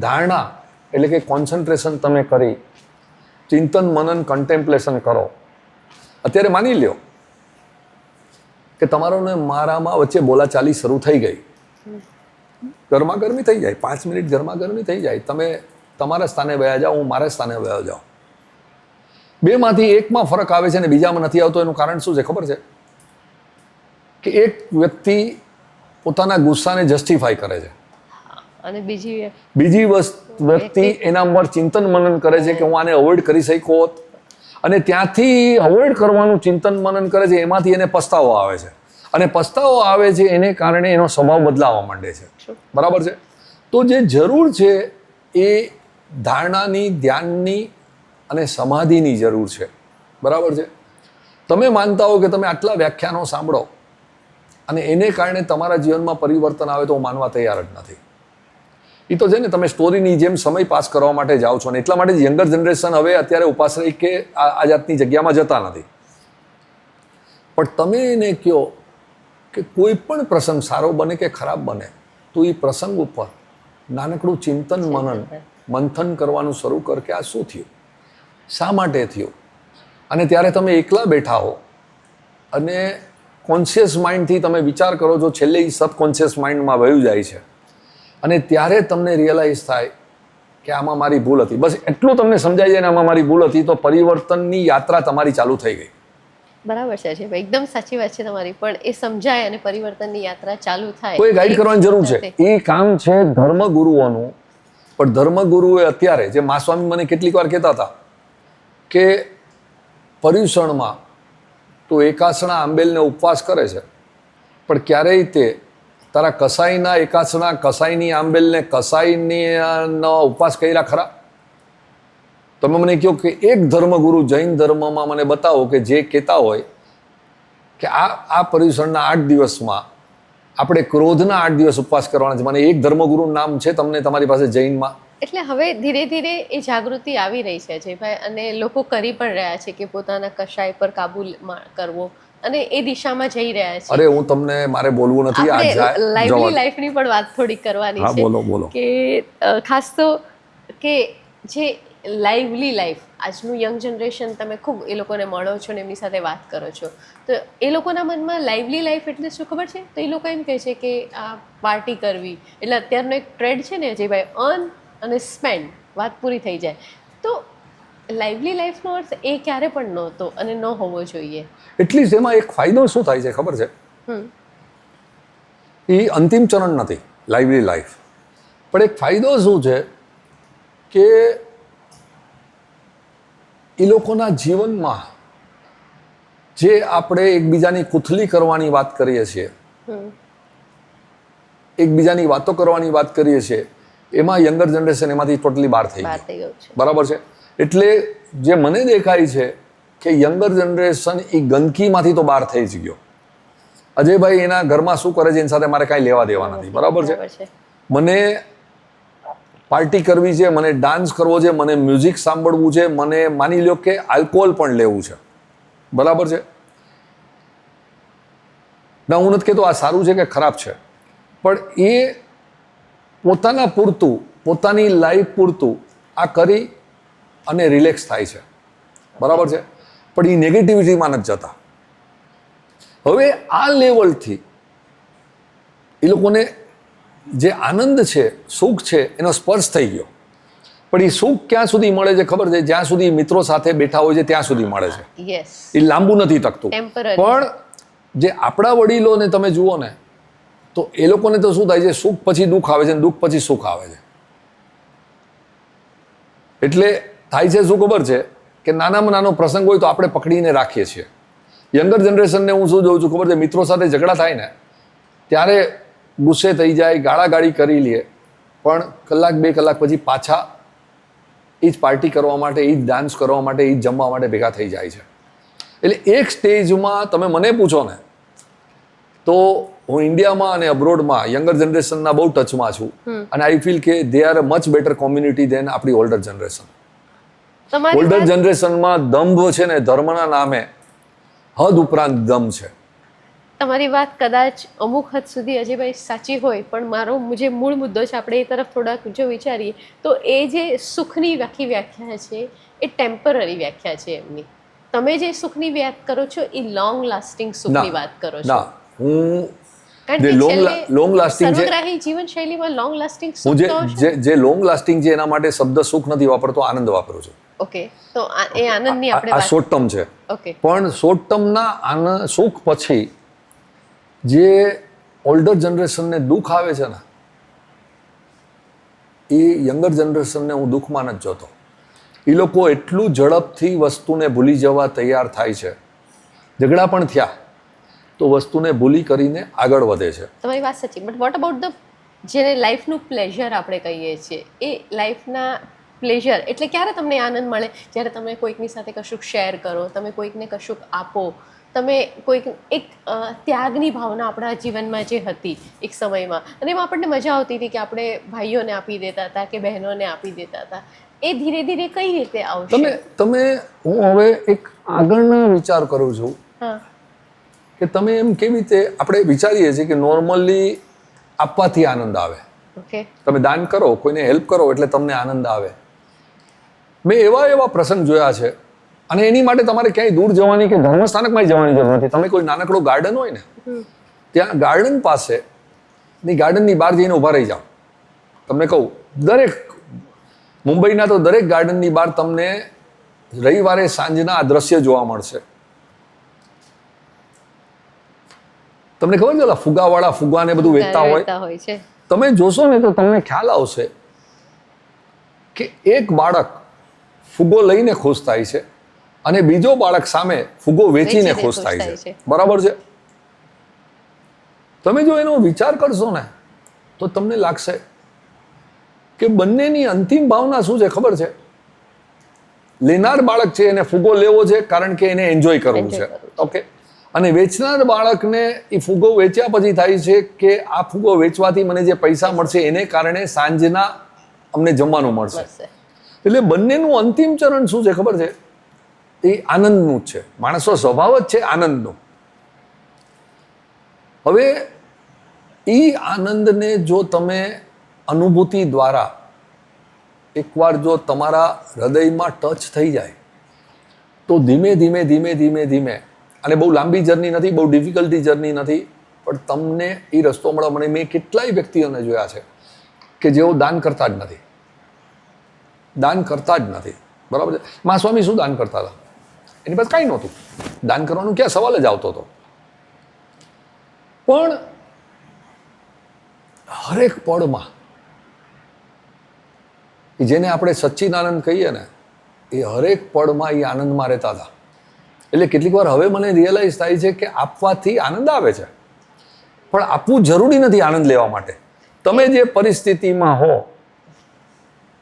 ધારણા એટલે કે કોન્સન્ટ્રેશન તમે કરી ચિંતન મનન કન્ટેમ્પલેશન કરો. અત્યારે માની લ્યો કે તમારો ને મારામાં વચ્ચે બોલાચાલી શરૂ થઈ ગઈ, ગરમા ગરમી થઈ જાય, 5 મિનિટ ગરમા ગરમી થઈ જાય, તમે તમારા સ્થાને વયા જાઓ, હું મારા સ્થાને વયો જાઉં, બેમાંથી એકમાં ફરક આવે છે ને બીજામાં નથી આવતો. એનું કારણ શું છે ખબર છે? કે એક વ્યક્તિ પોતાના ગુસ્સાને જસ્ટિફાઈ કરે છે અને બીજી વ્યક્તિ એના પર ચિંતન મનન કરે છે કે હું આને અવોઇડ કરી શક્યો હોત, અને ત્યાંથી અવોઇડ કરવાનું ચિંતન મનન કરે છે, એમાંથી એને પસ્તાવો આવે છે, અને પસ્તાવો આવે છે એને કારણે એનો સ્વભાવ બદલાવા માંડે છે. બરાબર છે? તો જે જરૂર છે એ ધારણાની, ધ્યાનની અને સમાધિની જરૂર છે. બરાબર છે? તમે માનતા હો કે તમે આટલા વ્યાખ્યાનો સાંભળો અને એને કારણે તમારા જીવનમાં પરિવર્તન આવે તો હું માનવા તૈયાર જ નથી. એ તો છે ને, તમે સ્ટોરીની જેમ સમય પાસ કરવા માટે જાઓ છો ને એટલા માટે યંગર જનરેશન હવે અત્યારે ઉપાશ્રય કે આ જાતની જગ્યામાં જતા નથી. પણ તમે એને કહો કે કોઈ પણ પ્રસંગ સારો બને કે ખરાબ બને તો એ પ્રસંગ ઉપર નાનકડું ચિંતન મનન મંથન કરવાનું શરૂ કર કે આ શું થયું, શા માટે થયું. અને ત્યારે તમે એકલા બેઠા હો અને કોન્શિયસ માઇન્ડથી તમે વિચાર કરો છો, છેલ્લે એ સબકોન્શિયસ માઇન્ડમાં વયું જાય છે અને ત્યારે તમને રિયલાઇઝ થાય કે આમાં મારી ભૂલ હતી, બસ એટલું તમને સમજાઈ જાય ને આમાં મારી ભૂલ હતી, તો પરિવર્તનની યાત્રા તમારી ચાલુ થઈ ગઈ. બરાબર છે ભાઈ, એકદમ સાચી વાત છે તમારી. પણ એ સમજાય અને પરિવર્તનની યાત્રા ચાલુ થાય, કોઈ ગાઈડ કરવાની જરૂર છે. એ કામ છે ધર્મગુરુઓનું. પણ ધર્મગુરુએ અત્યારે જે મા સ્વામી મને કેટલીક વાર કહેતા હતા કે પર્યુષણમાં તું એકાસણા આંબેલને ઉપવાસ કરે છે, પણ ક્યારેય તે તારા કસાઈના એકાસણા, કસાઈની આંબેલને, કસાઈનો ઉપવાસ કર્યા ખરા? તમે મને કહો કે એક ધર્મગુરુ જૈન ધર્મમાં મને બતાવો કે જે કહેતા હોય કે આ પર્યુષણના 8 દિવસમાં આપણે ક્રોધના 8 દિવસ ઉપવાસ કરવાના છે. મને એક ધર્મગુરુનું નામ છે તમને તમારી પાસે જૈનમાં? એટલે હવે ધીરે ધીરે એ જાગૃતિ આવી રહી છે અજયભાઈ, અને લોકો કરી પણ રહ્યા છે કે પોતાના કશાય પર કાબુ કરવો, અને એ દિશામાં જઈ રહ્યા છે. અરે હું તમને, મારે બોલવું નથી, આપણે લાઈવલી લાઈફની પણ વાત થોડી કરવાની છે. બોલો બોલો. કે ખાસ તો કે જે લાઈવલી લાઈફ, આજનું યંગ જનરેશન, તમે ખૂબ એ લોકોને મળો છો ને એમની સાથે વાત કરો છો, તો એ લોકોના મનમાં લાઈવલી લાઈફ એટલે શું ખબર છે? તો એ લોકો એમ કહે છે કે આ પાર્ટી કરવી, એટલે અત્યારનો એક ટ્રેન્ડ છે ને જે ભાઈ અર્ન અને સ્પેન્ડ, વાત પૂરી થઈ જાય. તો લાઈવલી લાઈફનો અર્થ એ ક્યારે પણ નહોતો અને ન હોવો જોઈએ. એટલીસ્ટ એમાં એક ફાયદો શું થાય છે ખબર છે? એ અંતિમ ચરણ નથી લાઈવલી લાઈફ, પણ એક ફાયદો શું છે કે એ લોકોના જીવનમાં જે આપણે એકબીજાની કુથલી કરવાની વાત કરીએ છીએ, એકબીજાની વાતો કરવાની વાત કરીએ છીએ, એમાં યંગર જનરેશન એમાંથી ટોટલી બહાર થઈ ગયું. બરાબર છે? એટલે જે મને દેખાય છે કે યંગર જનરેશન એ ગંદકીમાંથી તો બહાર થઈ જ ગયો. અજયભાઈ એના ઘરમાં શું કરે છે એની સાથે મારે કાંઈ લેવા દેવા નથી. બરાબર છે? મને પાર્ટી કરવી છે, મને ડાન્સ કરવો છે, મને મ્યુઝિક સાંભળવું છે, મને માની લો કે આલ્કોહોલ પણ લેવું છે. બરાબર છે? ના, હું નથી કહેતો આ સારું છે કે ખરાબ છે, પણ એ પોતાના પૂરતું, પોતાની લાઈફ પૂરતું આ કરી અને રિલેક્સ થાય છે. બરાબર છે? પણ એ નેગેટિવિટીમાં નથી જતા. હવે આ લેવલથી એ લોકોને જે આનંદ છે, સુખ છે, એનો સ્પર્શ થઈ ગયો. પણ એ સુખ ક્યાં સુધી મળે છે ખબર છે? જ્યાં સુધી મિત્રો સાથે બેઠા હોય છે ત્યાં સુધી મળે છે. એ લાંબુ નથી ટકતું. પણ જે આપણા વડીલોને તમે જુઓ ને, તો એ લોકોને તો શું થાય છે, સુખ પછી દુઃખ આવે છે અને દુઃખ પછી સુખ આવે છે. એટલે થાય છે શું ખબર છે કે નાનામાં નાનો પ્રસંગ હોય તો આપણે પકડીને રાખીએ છીએ. યંગર જનરેશનને હું શું જોઉં છું ખબર છે? મિત્રો સાથે ઝઘડા થાય ને ત્યારે ગુસ્સે થઈ જાય, ગાળાગાળી કરી લે, પણ કલાક 2 કલાક પછી પાછા એ જ પાર્ટી કરવા માટે, એ જ ડાન્સ કરવા માટે, એ જ જમવા માટે ભેગા થઈ જાય છે. એટલે એક સ્ટેજમાં તમે મને પૂછો ને તો હું ઇન્ડિયામાં અને અબ્રોડમાં યંગર જનરેશનના બહુ ટચમાં છું, અને આઈ ફીલ કે they are a much better community than આપણી ઓલ્ડર જનરેશન. ઓલ્ડર જનરેશનમાં દંભ છે ને ધર્મના નામે હદ ઉપરાંત દમ છે. તમારી વાત કદાચ અમુક હદ સુધી અજયભાઈ સાચી હોય, પણ મારો જે મૂળ મુદ્દો છે, આપણે એ તરફ થોડાક જો વિચારીએ તો એ જે સુખની વ્યાખ્યા છે એ ટેમ્પરરી વ્યાખ્યા છે એમની. તમે જે સુખની વાત કરો છો એ લોંગ લાસ્ટિંગ સુખની વાત કરો છો. ના, હું લોંગ લાસ્ટિંગ છે, સર્વગ્રાહી જીવનશૈલીમાં લોંગ લાસ્ટિંગ હું જે લોંગ લાસ્ટિંગ છે એના માટે શબ્દ સુખ નથી વાપરતો, આનંદ વાપરું છું. ઓકે, તો એ આનંદની આપણે આ શોર્ટ ટર્મ છે. ઓકે, પણ શોર્ટ ટર્મના આનંદ સુખ પછી જે ઓલ્ડર જનરેશનને દુઃખ આવે છે ને, એ યંગર જનરેશનને હું દુઃખમાં નથી જોતો. એ લોકો એટલું ઝડપથી વસ્તુને ભૂલી જવા તૈયાર થાય છે. ઝઘડા પણ થયા તો વસ્તુને ભૂલી કરીને આગળ વધે છે. તમારી વાત સાચી, બટ વોટ અબાઉટ ધ જેને લાઈફનું પ્લેઝર આપણે કહીએ છીએ, એ લાઈફના પ્લેઝર એટલે ક્યારે તમને આનંદ મળે? જ્યારે તમે કોઈકની સાથે કશુંક શેર કરો, તમે કોઈકને કશુંક આપો, તમે કોઈક એક ત્યાગની ભાવના આપણા જીવનમાં જે હતી એક સમયમાં, અને એમાં આપણને મજા આવતી હતી કે આપણે ભાઈઓને આપી દેતા હતા કે બહેનોને આપી દેતા હતા, એ ધીરે ધીરે કઈ રીતે આવશે? તમે હું હવે એક આગળનો વિચાર કરું છું કે તમે એમ કેવી રીતે આપણે વિચારીએ છીએ કે નોર્મલી આપવાથી આનંદ આવે. ઓકે, તમે દાન કરો, કોઈને હેલ્પ કરો એટલે તમને આનંદ આવે. મેં એવા પ્રસંગ જોયા છે, અને એની માટે તમારે ક્યાંય દૂર જવાની કે ધર્મસ્થાનકમાં જવાની જરૂર નથી. તમે કોઈ નાનકડો ગાર્ડન હોય ને, ત્યાં ગાર્ડન પાસે ની ગાર્ડનની બહાર જઈને ઊભા રહી જાઓ. તમને કહું, દરેક મુંબઈના તો દરેક ગાર્ડનની બહાર તમને રવિવારે સાંજના આ દ્રશ્ય જોવા મળશે. તમને ખબર છે ઓલા ફુગાવાળા ફુગાને બધું વેચતા હોય છે. તમે જોશો ને તો તમને ખ્યાલ આવશે કે એક બાળક ફુગો લઈને ખુશ થાય છે અને બીજો બાળક સામે ફુગો વેચીને ખુશ થાય છે. બરાબર છે? તમે જો એનો વિચાર કરશો ને તો તમને લાગશે કે બંનેની અંતિમ ભાવના શું છે ખબર છે? લેનાર બાળક છે એને ફુગો લેવો છે કારણ કે એને એન્જોય કરવું છે. ઓકે. અને વેચનાર બાળકને એ ફુગો વેચ્યા પછી થાય છે કે આ ફુગો વેચવાથી મને જે પૈસા મળશે એને કારણે સાંજના અમને જમવાનું મળશે. એટલે બંનેનું અંતિમ ચરણ શું છે ખબર છે? એ આનંદનું જ છે. માણસો સ્વભાવ જ છે આનંદનો. હવે એ આનંદને જો તમે અનુભૂતિ દ્વારા એકવાર જો તમારા હૃદયમાં ટચ થઈ જાય તો ધીમે ધીમે ધીમે ધીમે ધીમે, અને બહુ લાંબી જર્ની નથી, બહુ ડિફિકલ્ટી જર્ની નથી, પણ તમને એ રસ્તો મળે. મને મેં કેટલાય વ્યક્તિઓને જોયા છે કે જેઓ દાન કરતા જ નથી. દાન કરતા જ નથી. બરાબર છે? મા સ્વામી શું દાન કરતા હતા? એની પાસે કાંઈ નહોતું. દાન કરવાનું ક્યાં સવાલ જ આવતો હતો. પણ હરેક પળમાં જેને આપણે સચ્ચિદાનંદ કહીએ ને, એ હરેક પળમાં એ આનંદમાં રહેતા હતા. એટલે કેટલીક વાર હવે મને રિયલાઇઝ થાય છે કે આપવાથી આનંદ આવે છે, પણ આપવું જરૂરી નથી આનંદ લેવા માટે. તમે જે પરિસ્થિતિમાં હો,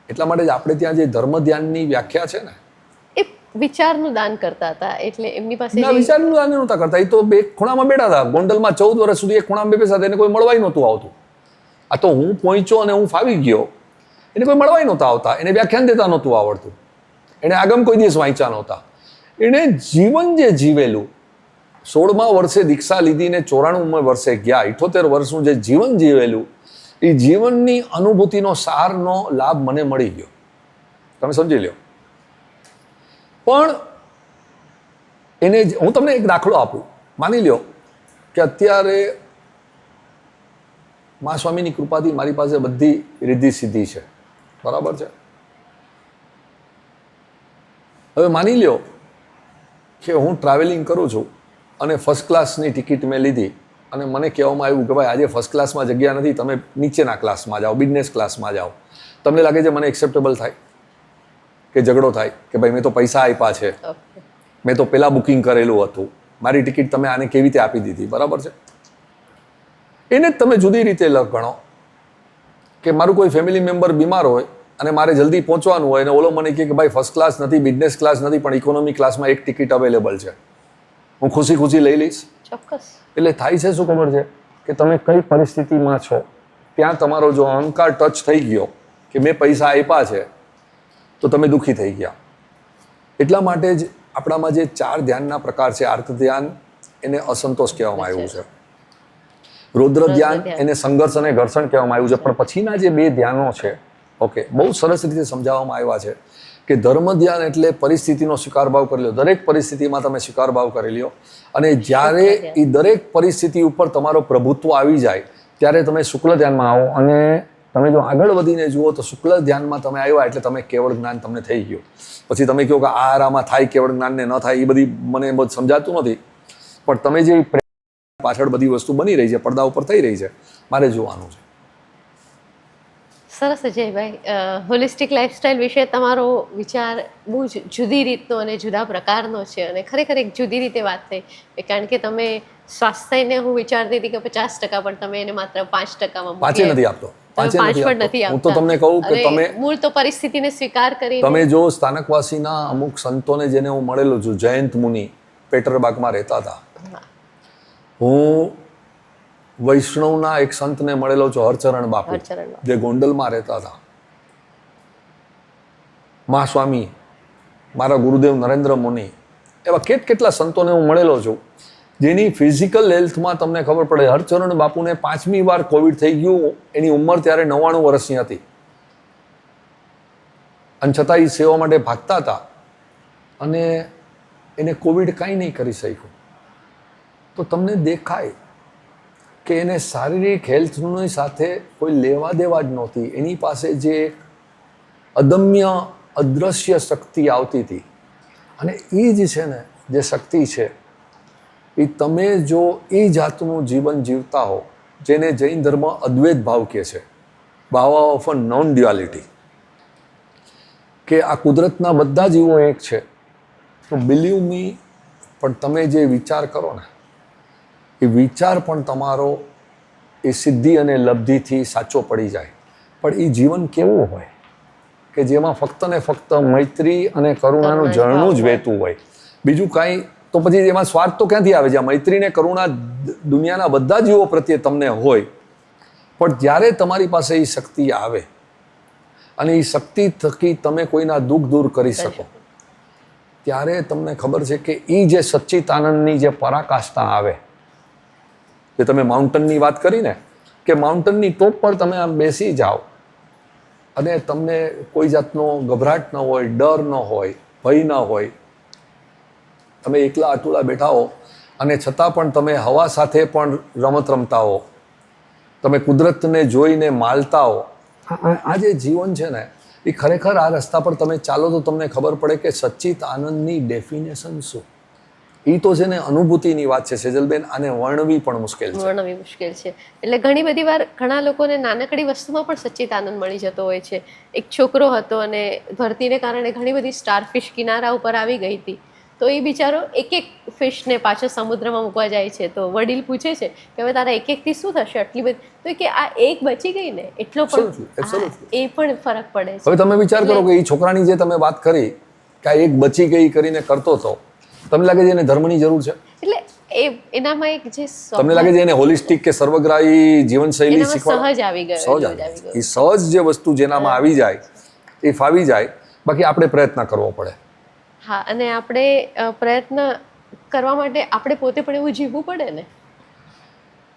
એટલા માટે જ આપણે ત્યાં જે ધર્મ ધ્યાનની વ્યાખ્યા છે ને, એ વિચારનું દાન કરતા હતા. એટલે એમની પાસે વિચારનું દાન નહોતા કરતા. એ તો બે ખૂણામાં બેઠા હતા. ગોંડલમાં 14 વર્ષ સુધી એક ખૂણામાં બેસા હતા. એને કોઈ મળવાય નહોતું આવતું. આ તો હું પહોંચ્યો અને હું ફાવી ગયો, એને કોઈ મળવાય નહોતા આવતા. એને વ્યાખ્યાન દેતા નહોતું આવડતું. એને આગમ કોઈ દિવસ વાંચ્યા નહોતા. એણે જીવન જે જીવેલું, 16મા વર્ષે દીક્ષા લીધીને 94 વર્ષે ગયા, 78 વર્ષનું જે જીવન જીવેલું, એ જીવનની અનુભૂતિનો સારનો લાભ મને મળી ગયો. તમે સમજી લો. પણ એને હું તમને એક દાખલો આપું. માની લ્યો કે અત્યારે મા સ્વામીની કૃપાથી મારી પાસે બધી રિદ્ધિ સિદ્ધિ છે. બરાબર છે? હવે માની લ્યો કે હું ટ્રાવેલિંગ કરું છું અને ફર્સ્ટ ક્લાસની ટિકિટ મેં લીધી અને મને કહેવામાં આવ્યું કે ભાઈ આજે ફર્સ્ટ ક્લાસમાં જગ્યા નથી, તમે નીચેના ક્લાસમાં જાઓ, બિઝનેસ ક્લાસમાં જાઓ. તમને લાગે છે મને એક્સેપ્ટેબલ થાય કે ઝઘડો થાય કે ભાઈ મેં તો પૈસા આપ્યા છે, મેં તો પહેલાં બુકિંગ કરેલું હતું, મારી ટિકિટ તમે આને કેવી રીતે આપી દીધી? બરાબર છે? એને જ તમે જુદી રીતે ગણો કે મારું કોઈ ફેમિલી મેમ્બર બીમાર હોય અને મારે જલ્દી પહોંચવાનું હોય અને ઓલો મને કહે કે ભાઈ ફર્સ્ટ ક્લાસ નથી, બિઝનેસ ક્લાસ નથી, પણ ઇકોનોમી ક્લાસમાં એક ટિકિટ અવેલેબલ છે, હું ખુશી ખુશી લઈ લઈશ. ચોક્કસ. એટલે થાય છે શું ખબર છે કે તમે કઈ પરિસ્થિતિમાં છો ત્યાં તમારો જો અહંકાર ટચ થઈ ગયો કે મેં પૈસા આપ્યા છે, તો તમે દુઃખી થઈ ગયા. એટલા માટે જ આપણામાં જે 4 ધ્યાનના પ્રકાર છે, આર્ત ધ્યાન એને અસંતોષ કહેવામાં આવ્યું છે, રૌદ્ર ધ્યાન એને સંઘર્ષ અને ઘર્ષણ કહેવામાં આવ્યું છે, પણ પછીના જે 2 ધ્યાનો છે, ઓકે, બહુ સરસ રીતે સમજાવવામાં આવ્યા છે કે ધર્મ ધ્યાન એટલે પરિસ્થિતિનો સ્વીકાર ભાવ કરી લો. દરેક પરિસ્થિતિમાં તમે સ્વીકાર ભાવ કરી લ્યો અને જ્યારે એ દરેક પરિસ્થિતિ ઉપર તમારો પ્રભુત્વ આવી જાય ત્યારે તમે શુક્લ ધ્યાનમાં આવો. અને તમે જો આગળ વધીને જુઓ તો શુક્લ ધ્યાનમાં તમે આવ્યા એટલે તમે કેવળ જ્ઞાન તમને થઈ ગયું. પછી તમે કહો કે આ આરામાં થાય, કેવળ જ્ઞાનને ન થાય, એ બધી મને બહુ સમજાતું નથી. પણ તમે જે પાછળ બધી વસ્તુ બની રહી છે, પડદા ઉપર થઈ રહી છે, મારે જોવાનું છે. સરસ અજયભાઈ, હોલિસ્ટિક લાઈફસ્ટાઈલ વિશે તમારો વિચાર બહુ જ જુદી રીતનો અને જુદા પ્રકારનો છે અને ખરેખર એક જુદી રીતે વાત થઈ. કારણ કે તમે સ્વાસ્થ્યને હું વિચારતી હતી કે 50%, પણ તમે એને માત્ર 5%માં પાછે નથી આપતો. હું તો તમને કહું કે તમે મૂળ તો પરિસ્થિતિને સ્વીકાર કરી. તમે જો સ્થાનકવાસીના અમુક સંતોને જેને હું મળેલો છું, જયંત મુનિ પેટરબાગમાં રહેતા હતા. હું વૈષ્ણવના એક સંતને મળેલો છું, હરચરણ બાપુ, જે ગોંડલમાં રહેતા હતા. મા સ્વામી, મારા ગુરુદેવ નરેન્દ્ર મુનિ, એવા કેટલા સંતોને હું મળેલો છું જેની ફિઝિકલ હેલ્થમાં તમને ખબર પડે. હરચરણ બાપુને 5મી વાર કોવિડ થઈ ગયું, એની ઉંમર ત્યારે 99 વર્ષની હતી, અને છતાં એ સેવા માટે ભાગતા હતા અને એને કોવિડ કાંઈ નહીં કરી શક્યું. તો તમને દેખાય કે એને શારીરિક હેલ્થની સાથે કોઈ લેવા દેવા જ નહોતી. એની પાસે જે અદમ્ય અદ્રશ્ય શક્તિ આવતી હતી. અને એ જ છે ને જે શક્તિ છે એ તમે જો એ જાતનું જીવન જીવતા હો, જેને જૈન ધર્મ અદ્વૈત ભાવ કહે છે, ભાવ ઓફ અ નોન ડ્યુઆલિટી, કે આ કુદરતના બધા જીવો એક છે, તો બિલીવ મી, પણ તમે જે વિચાર કરો ને એ વિચાર પણ તમારો એ સિદ્ધિ અને લબ્ધિથી સાચો પડી જાય. પણ એ જીવન કેવું હોય કે જેમાં ફક્ત ને ફક્ત મૈત્રી અને કરુણાનું ઝરણું જ વહેતું હોય, બીજું કાંઈ. તો પછી એમાં સ્વાર્થ તો ક્યાંથી આવે? જ્યાં મૈત્રી ને કરુણા દુનિયાના બધા જીવો પ્રત્યે તમને હોય, પણ જ્યારે તમારી પાસે એ શક્તિ આવે અને એ શક્તિ થકી તમે કોઈના દુઃખ દૂર કરી શકો, ત્યારે તમને ખબર છે કે એ જે સચ્ચિદાનંદની જે પરાકાષ્ઠા આવે, જે તમે માઉન્ટનની વાત કરી ને, કે માઉન્ટનની ટોપ પર તમે આમ બેસી જાઓ અને તમને કોઈ જાતનો ગભરાટ ન હોય, ડર ન હોય, ભય ન હોય, તમે એકલા અતુલા બેઠા હો અને છતાં પણ તમે હવા સાથે પણ રમત રમતા હો, તમે કુદરતને જોઈને માલતા હો. આ જે જીવન છે ને એ ખરેખર આ રસ્તા પર તમે ચાલો તો તમને ખબર પડે કે સચ્ચિત આનંદની ડેફિનેશન શું. એ તો છે ને અનુભૂતિની વાત છે સેજલબેન, આને વર્ણવી પણ મુશ્કેલ છે. વર્ણવી મુશ્કેલ છે. એટલે ઘણી બધી વાર ઘણા લોકોને નાનકડી વસ્તુમાં પણ સચ્ચિત આનંદ મળી જતો હોય છે. એક છોકરો હતો અને ભરતીને કારણે ઘણી બધી સ્ટારફિશ કિનારા ઉપર આવી ગઈ હતી, તો એ બિચારો એક એક ફિશને પાછો સમુદ્રમાં મૂકવા જાય છે. તો વડીલ પૂછે છે કે હવે તારા એક એકથી શું થશે આટલી બધી? તો કે આ એક બચી ગઈ ને એટલો પણ એ પણ ફરક પડે છે. હવે તમે વિચાર કરો કે એ છોકરાની જે તમે વાત કરી કે આ એક બચી ગઈ કરીને કરતો હતો, તમને લાગે છે એને ધર્મની જરૂર છે? એટલે એ એનામાં એક જે તમને લાગે છે એને હોલિસ્ટિક કે સર્વગ્રાહી જીવનશૈલી શીખવા સહજ આવી ગયો? એ સહજ જે વસ્તુ જેનામાં આવી જાય એ ફાવી જાય, બાકી આપણે પ્રયત્ન કરવો પડે. હા, અને આપણે પ્રયત્ન કરવા માટે આપણે પોતે પણ એવું જીવવું પડે ને.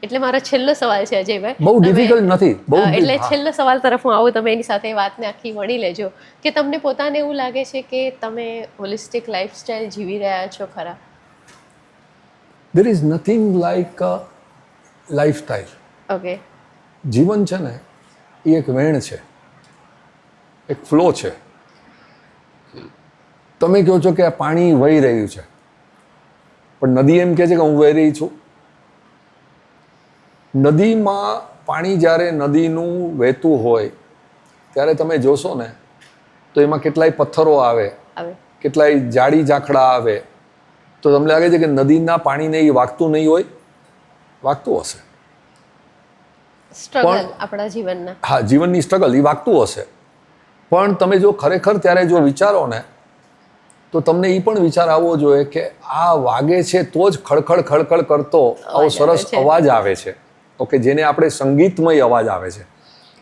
એટલે મારો છેલ્લો સવાલ છે અજયભાઈ, બહુ ડિફિકલ્ટ નથી, બહુ એટલે છેલ્લો સવાલ તરફ હું આવું, તમે એની સાથે વાતને આખી વણી લેજો કે તમને પોતાને એવું લાગે છે કે તમે હોલિસ્ટિક લાઈફસ્ટાઈલ જીવી રહ્યા છો ખરા? There is nothing like a lifestyle. Okay. જીવન છે ને એ એક વેણ છે, એક ફ્લો છે. તમે કહો છો કે આ પાણી વહી રહ્યું છે, પણ નદી એમ કહે છે કે હું વહી રહી છું? નદીમાં પાણી જ્યારે નદીનું વહેતું હોય ત્યારે તમે જોશો ને તો એમાં કેટલાય પથ્થરો આવે, કેટલાય જાડી ઝાંખડા આવે, તો તમને લાગે છે કે નદીના પાણીને એ વાગતું નહીં હોય? વાગતું હશે. સ્ટ્રગલ આપણા જીવનના, હા, જીવનની સ્ટ્રગલ એ વાગતું હશે. પણ તમે જો ખરેખર ત્યારે જો વિચારો ને તો તમને એ પણ વિચાર આવવો જોઈએ કે આ વાગે છે તો જ ખડખડ ખડખડ કરતો આવો સરસ અવાજ આવે છે. ઓકે, જેને આપણે સંગીતમય અવાજ આવે છે.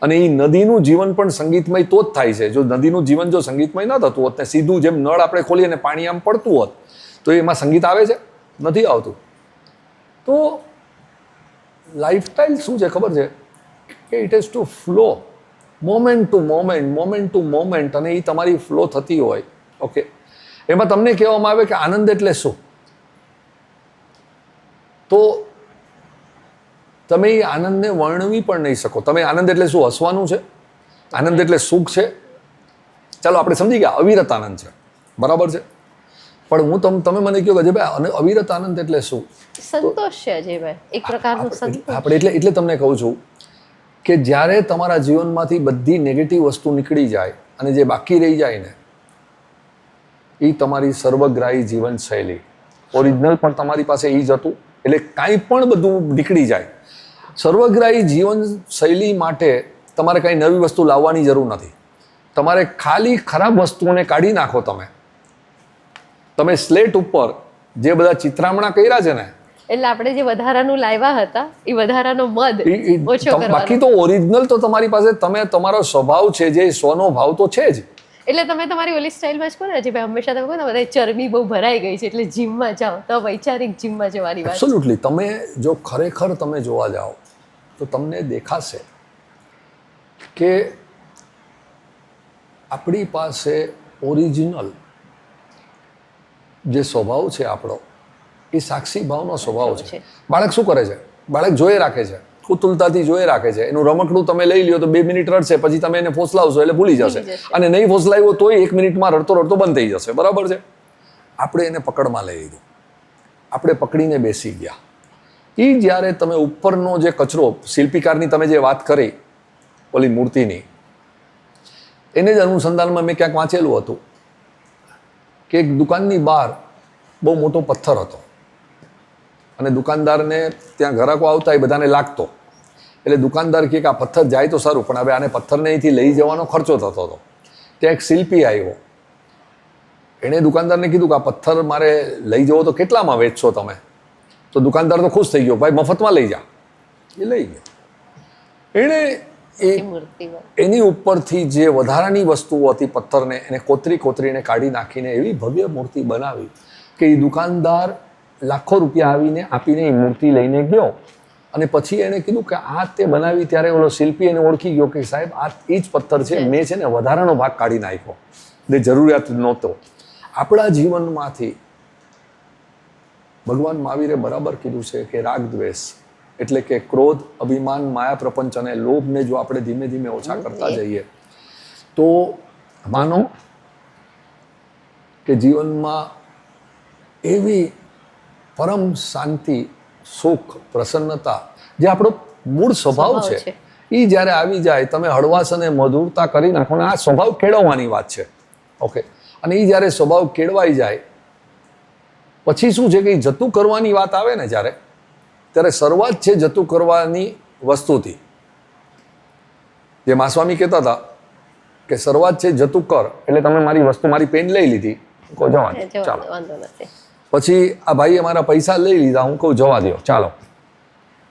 અને એ નદીનું જીવન પણ સંગીતમય તો જ થાય છે. જો નદીનું જીવન જો સંગીતમય ન થતું હોત ને સીધું જેમ નળ આપણે ખોલીએ અને પાણી આમ પડતું હોત તો એમાં સંગીત આવે છે? નથી આવતું. તો લાઈફસ્ટાઈલ શું છે ખબર છે કે it has to flow, moment to moment, moment to moment. અને એ તમારી ફ્લો થતી હોય, ઓકે, એમાં તમને કહેવામાં આવે કે આનંદ એટલે શું, તો તમે એ આનંદને વર્ણવી પણ નહીં શકો. તમે આનંદ એટલે શું? હસવાનું છે? આનંદ એટલે સુખ છે? ચાલો આપણે સમજી ગયા અવિરત આનંદ છે, બરાબર છે. પણ હું તમે મને કહો કે ભાઈ અવિરત આનંદ એટલે શું? સંતોષ છે અજયભાઈ, એક પ્રકારનો સંતોષ. આપણે એટલે તમને કહું છું કે જ્યારે તમારા જીવનમાંથી બધી નેગેટિવ વસ્તુ નીકળી જાય અને જે બાકી રહી જાય ને એ તમારી સર્વગ્રાહી જીવનશૈલી, ઓરિજિનલ પણ તમારી પાસે એ જ હતું. એટલે કાંઈ પણ બધું નીકળી જાય. સર્વગ્રાહી જીવનશૈલી માટે તમારે કાંઈ નવી વસ્તુ લાવવાની જરૂર નથી. તમારે ખાલી ખરાબ વસ્તુઓને કાઢી નાખો. તમે સ્લેટ ઉપર જે બધા ચિત્રામણા કર્યા છે ને, એટલે આપણે જે વધારાનું લાવ્યા હતા એ વધારાનો મદ ઓછો કરવાનો. બાકી તો ઓરિજિનલ તો તમારી પાસે તમારો સ્વભાવ છે, જે સ્વનો ભાવ તો છે જ. એટલે તમે તમારી ઓલી સ્ટાઇલમાં જ કહો ને ભાઈ, હંમેશા તમે કહો ને બધા ચરબી બહુ ભરાઈ ગઈ છે એટલે જીમમાં જાઓ, તો વૈચારિક જીમમાં જવાની વાત. એબ્સોલ્યુટલી. તમે જો ખરેખર તમે જોવા જાઓ તો તમને દેખાશે કે આપણી પાસે ઓરિજિનલ જે સ્વભાવ છે આપણો એ સાક્ષી ભાવનો સ્વભાવ છે. બાળક શું કરે છે? બાળક જોઈ રાખે છે. કુતુલતાથી જોઈ રાખે છે. એનું રમકડું તમે લઈ લ્યો તો 2 મિનિટ રડશે, પછી તમે એને ફોસલાવશો એટલે ભૂલી જશે, અને નહીં ફોસલાવ્યો તોય 1 મિનિટમાં રડતો રડતો બંધ થઈ જશે. બરાબર છે. આપણે એને પકડમાં લઈ લીધું, આપણે પકડીને બેસી ગયા. એ જ્યારે તમે ઉપરનો જે કચરો, શિલ્પીકારની તમે જે વાત કરી ઓલી મૂર્તિની, એને જ અનુસંધાનમાં મેં ક્યાંક વાંચેલું હતું કે એક દુકાનની બહાર બહુ મોટો પથ્થર હતો, અને દુકાનદારને ત્યાં ગ્રાહકો આવતા એ બધાને લાગતો, એટલે દુકાનદાર કહે કે આ પથ્થર જાય તો સારું, પણ હવે આને પથ્થરને અહીંથી લઈ જવાનો ખર્ચો થતો હતો. ત્યાં એક શિલ્પી આવ્યો, એણે દુકાનદારને કીધું કે આ પથ્થર મારે લઈ જવો તો કેટલામાં વેચશો તમે? તો દુકાનદાર તો ખુશ થઈ ગયો, ભાઈ મફતમાં લઈ જા. એ લઈ ગયો. એણે એની ઉપરથી જે વધારાની વસ્તુઓ હતી પથ્થરને એને કોતરીને કાઢી નાખીને એવી ભવ્ય મૂર્તિ બનાવી કે એ દુકાનદાર લાખો રૂપિયા આપીને એ મૂર્તિ લઈને ગયો. અને પછી એણે કીધું કે આ તે બનાવી ત્યારે ઓલો શિલ્પી એને ઓળખી ગયો કે સાહેબ આ એ જ પથ્થર છે, મેં છે ને વધારાનો ભાગ કાઢી નાખ્યો, જે જરૂરિયાત નહોતો. આપણા જીવનમાંથી ભગવાન મહાવીરે બરાબર કીધું છે કે રાગ દ્વેષ એટલે કે ક્રોધ, અભિમાન, માયા, પ્રપંચ અને લોભને જો આપણે ધીમે ધીમે ઓછા કરતા જઈએ તો માનો કે જીવનમાં એવી પરમ શાંતિ, સુખ, પ્રસન્નતા જે આપણો મૂળ સ્વભાવ છે એ જ્યારે આવી જાય, તમે હળવાશ અને મધુરતા કરી નાખો. આ સ્વભાવ કેળવવાની વાત છે. ઓકે. અને એ જ્યારે સ્વભાવ કેળવાઈ જાય પછી શું છે કે જતું કરવાની વાત આવે ને ત્યારે શરૂઆત છે જતું કરવાની વસ્તુથી. જે માસ્વામી કહેતા હતા કે શરૂઆત છે જતું કર, એટલે તમે મારી વસ્તુ, મારી પેન લઈ લીધી, કહો જવા દો, ચાલો. પછી આ ભાઈએ મારા પૈસા લઈ લીધા, હું કહું જવા દો, ચાલો.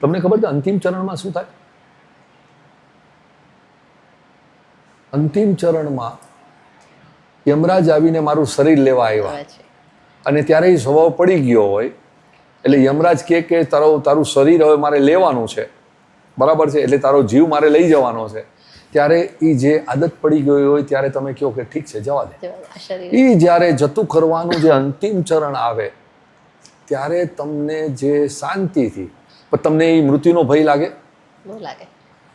તમને ખબર છે અંતિમ ચરણમાં શું થાય? અંતિમ ચરણમાં યમરાજ આવીને મારું શરીર લેવા આવ્યા, અને ત્યારે એ સ્વભાવ પડી ગયો હોય, એટલે યમરાજ કહે કે તારું શરીર હવે મારે લેવાનું છે, બરાબર છે, એટલે તારો જીવ મારે લઈ જવાનો છે. ત્યારે એ જે આદત પડી ગઈ હોય ત્યારે તમે કહો કે ઠીક છે જવા દે. એ જ્યારે જતું કરવાનું જે અંતિમ ચરણ આવે ત્યારે તમને જે શાંતિથી, પણ તમને એ મૃત્યુનો ભય લાગે?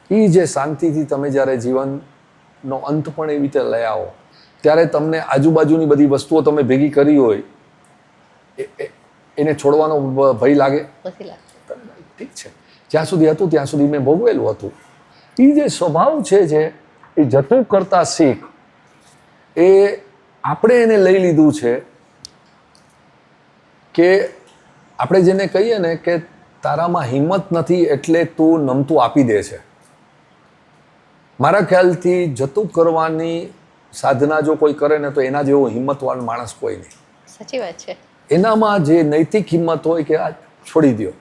એ જે શાંતિથી તમે જ્યારે જીવનનો અંત પણ એવી રીતે લઈ આવો ત્યારે તમને આજુબાજુની બધી વસ્તુઓ તમે ભેગી કરી હોય એને છોડવાનો ભય લાગે? ઠીક છે, જ્યાં સુધી હતું ત્યાં સુધી મેં ભોગવેલું હતું. એ જે સ્વભાવ છે જે એ જતું કરતા શીખ, એ આપણે એને લઈ લીધું છે કે આપણે જેને કહીએ ને કે તારામાં હિંમત નથી એટલે તું નમતું આપી દે છે. મારા ખ્યાલથી જતું કરવાની સાધના જો કોઈ કરે ને તો એના જેવો હિંમતવાન માણસ કોઈ નહીં. સાચી વાત છે. એનામાં જે નૈતિક હિંમત હોય કે આ છોડી દો,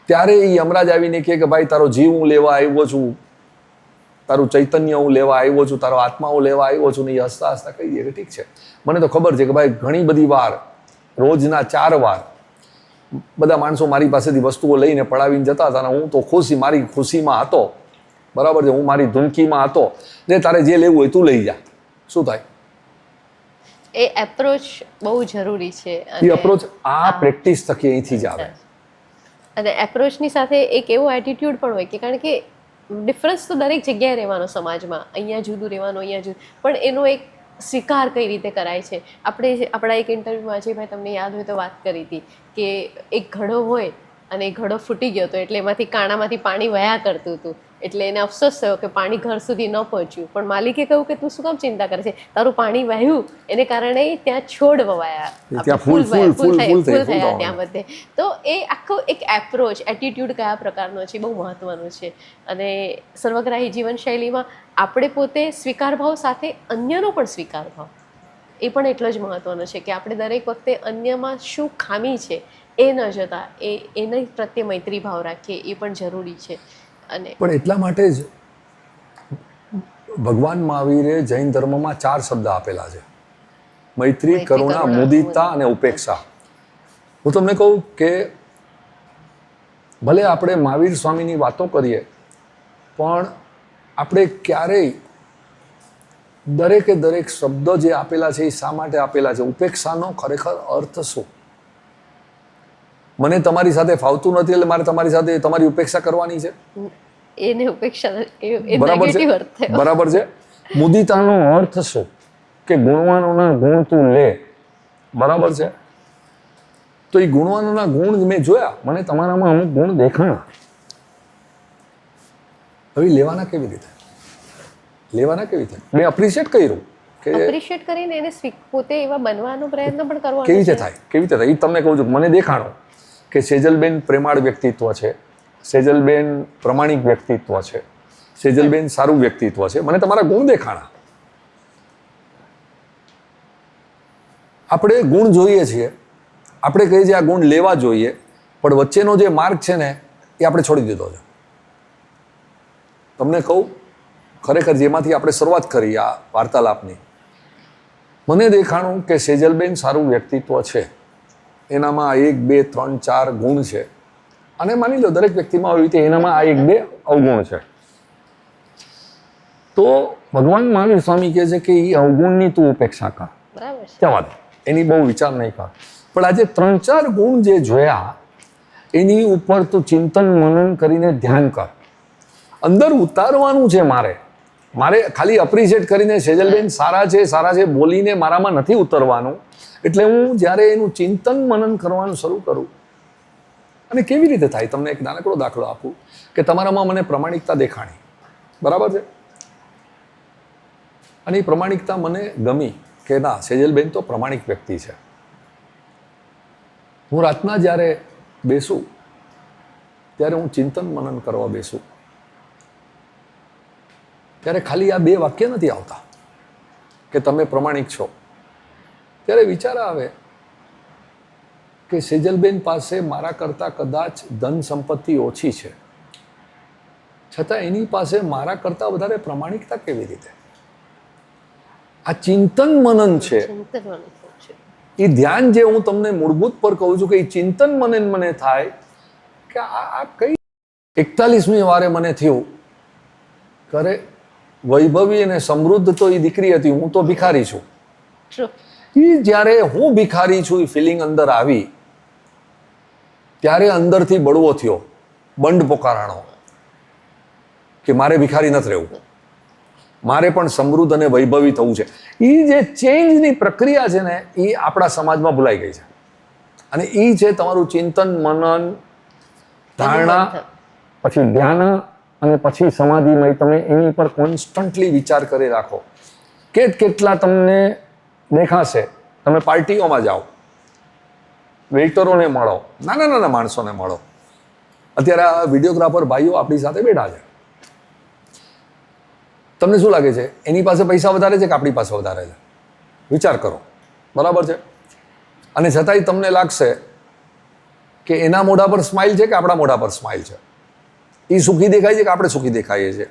ત્યારે એ યમરાજ આવીને કહે કે ભાઈ તારો જીવ હું લેવા આવ્યો છું, તારું ચૈતન્ય હું લેવા આવ્યો છું, તારો આત્મા હું લેવા આવ્યો છું. ને એ હસતા હસતા કહી દે કે ઠીક છે, મને તો ખબર છે કે ભાઈ ઘણી બધી વાર, રોજના 4 વાર બધા માણસો મારી પાસેથી વસ્તુઓ લઈને પડાવીને જતા હતા, અને હું તો મારી ખુશીમાં હતો, બરાબર છે, હું મારી ધૂનકીમાં હતો, ને તારે જે લેવું હોય તું લઈ જા. શું થાય? એ એપ્રોચ બહુ જરૂરી છે. એ અપ્રોચ આ પ્રેક્ટિસ થકી અહીંથી જ આવે. અને એપ્રોચની સાથે એક એવો એટીટ્યુડ પણ હોય કે કારણ કે ડિફરન્સ તો દરેક જગ્યાએ રહેવાનો સમાજમાં, અહીંયા જુદું રહેવાનું, અહીંયા જુદું, પણ એનો એક સ્વીકાર કઈ રીતે કરાય છે. આપણે આપણા એક ઇન્ટરવ્યૂમાં અજયભાઈ તમને યાદ હોય તો વાત કરી હતી કે એક ઘડો હોય અને એ ઘડો ફૂટી ગયો હતો, એટલે એમાંથી કાણામાંથી પાણી વયા કરતું હતું, એટલે એને અફસોસ થયો કે પાણી ઘર સુધી ન પહોંચ્યું. પણ માલિકે કહ્યું કે તું શું કામ ચિંતા કરે છે, તારું પાણી વહ્યું, એને કારણે ત્યાં છોડ વવાયા, ફૂલ થયા ત્યાં બધે. તો એ આખો એક એપ્રોચ, એટીટ્યુડ કયા પ્રકારનો છે બહુ મહત્વનું છે. અને સર્વગ્રાહી જીવનશૈલીમાં આપણે પોતે સ્વીકાર ભાવ સાથે અન્યનો પણ સ્વીકાર ભાવ એ પણ એટલો જ મહત્વનો છે કે આપણે દરેક વખતે અન્યમાં શું ખામી છે એ ન જોતા એના પ્રત્યે મૈત્રી ભાવ રાખીએ, એ પણ જરૂરી છે. અને પણ એટલા માટે જ ભગવાન મહાવીરે જૈન ધર્મમાં 4 શબ્દ આપેલા છે: મૈત્રી, કરુણા, મુદિતા અને ઉપેક્ષા. હું તમને કહું કે ભલે આપણે મહાવીર સ્વામીની વાતો કરીએ, પણ આપણે ક્યારેય દરેક શબ્દો જે આપેલા છે એ શા માટે આપેલા છે? ઉપેક્ષાનો ખરેખર અર્થ શું? મને તમારી સાથે ફાવતું નથી એટલે મારે તમારી સાથે તમારી ઉપેક્ષા કરવાની છે? એને ઉપેક્ષા એ બરાબર નેગેટિવ છે, અર્થ થયો. બરાબર છે. મુદિતાનો અર્થ શું કે ગુણવાનોના ગુણ તું લે, બરાબર છે. તો એ ગુણવાનોના ગુણ મેં જોયા, મને તમારામાં અમુક ગુણ દેખાણા. હવે લેવાના કેવી રીતે, લેવાના કેવી રીતે? મેં અપ્રિશિએટ કર્યું કે એપ્રિશિએટ કરીને એને પોતે એવા બનવાનો પ્રયત્ન પણ કરવાનો કેવી રીતે છે. થાય, કેવી રીતે થાય એ તમને કહું છું. મને દેખાણું કે સેજલબેન પ્રેમાળ વ્યક્તિત્વ છે, સેજલબેન પ્રમાણિક વ્યક્તિત્વ છે, સેજલબેન સારું વ્યક્તિત્વ છે. મને તમારા ગુણ દેખાણા. આપણે ગુણ જોઈએ છીએ, આપણે કહીએ છીએ આ ગુણ લેવા જોઈએ, પણ વચ્ચેનો જે માર્ગ છે ને એ આપણે છોડી દીધો છે. તમને કહું, ખરેખર જેમાંથી આપણે શરૂઆત કરી આ વાર્તાલાપની, મને દેખાણું કે સેજલબેન સારું વ્યક્તિત્વ છે, એનામાં 1 2 3 4 ગુણ છે, અને માની લો દરેક વ્યક્તિમાં આવી રીતે એનામાં આ 1 2 અવગુણ છે. તો ભગવાન મહાવીર સ્વામી કહે છે કે એ અવગુણની તું ઉપેક્ષા કર, બરાબર છે. જવા દે, એની બહુ વિચાર નહીં કર. પણ આજે 3 4 ગુણ જે જોયા એની ઉપર તું ચિંતન મનન કરીને ધ્યાન કર. અંદર ઉતારવાનું છે મારે ખાલી અપ્રિશિએટ કરીને સેજલબેન સારા છે બોલીને મારામાં નથી ઉતરવાનું. એટલે હું જ્યારે એનું ચિંતન મનન કરવાનું શરૂ કરું, અને કેવી રીતે થાય, તમને એક નાનકડો દાખલો આપું કે તમારામાં મને પ્રમાણિકતા દેખાણી, બરાબર છે, અને એ પ્રમાણિકતા મને ગમી કે ના સેજલબેન તો પ્રમાણિક વ્યક્તિ છે. હું રાતના જ્યારે બેસું ત્યારે હું ચિંતન મનન કરવા બેસું ત્યારે ખાલી આ 2 વાક્ય નથી આવતા કે તમે પ્રમાણિક છો. ત્યારે વિચાર આવે કે સેજલબેન પાસે મારા કરતાં કદાચ ધન સંપત્તિ ઓછી છે, છતાં એની પાસે મારા કરતાં વધારે પ્રમાણિકતા કેવી રીતે? આ ચિંતન મનન છે. ચિંતનવાનું છે. એ ધ્યાન જે હું તમને મૂળભૂત પર કહું છું કે એ ચિંતન મનન મને થાય કે આ કઈ 41મી વારે મને થયું કરે વૈભવી અને સમૃદ્ધ તો એ દીકરી હતી, હું તો ભિખારી છું. True. એ જ્યારે હું ભિખારી છું એ ફિલિંગ અંદર આવી ત્યારે અંદરથી બળવો થયો, બંડ પોકારાણો કે મારે ભિખારી નથી રહેવું, મારે પણ સમૃદ્ધ અને વૈભવી થવું છે. એ જે ચેન્જની પ્રક્રિયા છે ને એ આપણા સમાજમાં ભૂલાઈ ગઈ છે. અને એ છે તમારું ચિંતન મનન ધારણા, પછી ધ્યાન, અને પછી સમાધિમય. તમે એની પર કોન્સ્ટન્ટલી વિચાર કરી રાખો. કેટલા તમને દેખાશે, તમે પાર્ટીઓમાં જાઓ, વેઇટરોને મળો, નાના માણસોને મળો. અત્યારે આ વિડીયોગ્રાફર ભાઈઓ આપણી સાથે બેઠા છે. તમને શું લાગે છે, એની પાસે પૈસા વધારે છે કે આપણી પાસે વધારે છે? વિચાર કરો, બરાબર છે. અને છતાંય તમને લાગશે કે એના મોઢા પર સ્માઇલ છે કે આપણા મોઢા પર સ્માઇલ છે, એ સુખી દેખાય છે કે આપણે સુખી દેખાઈએ છીએ.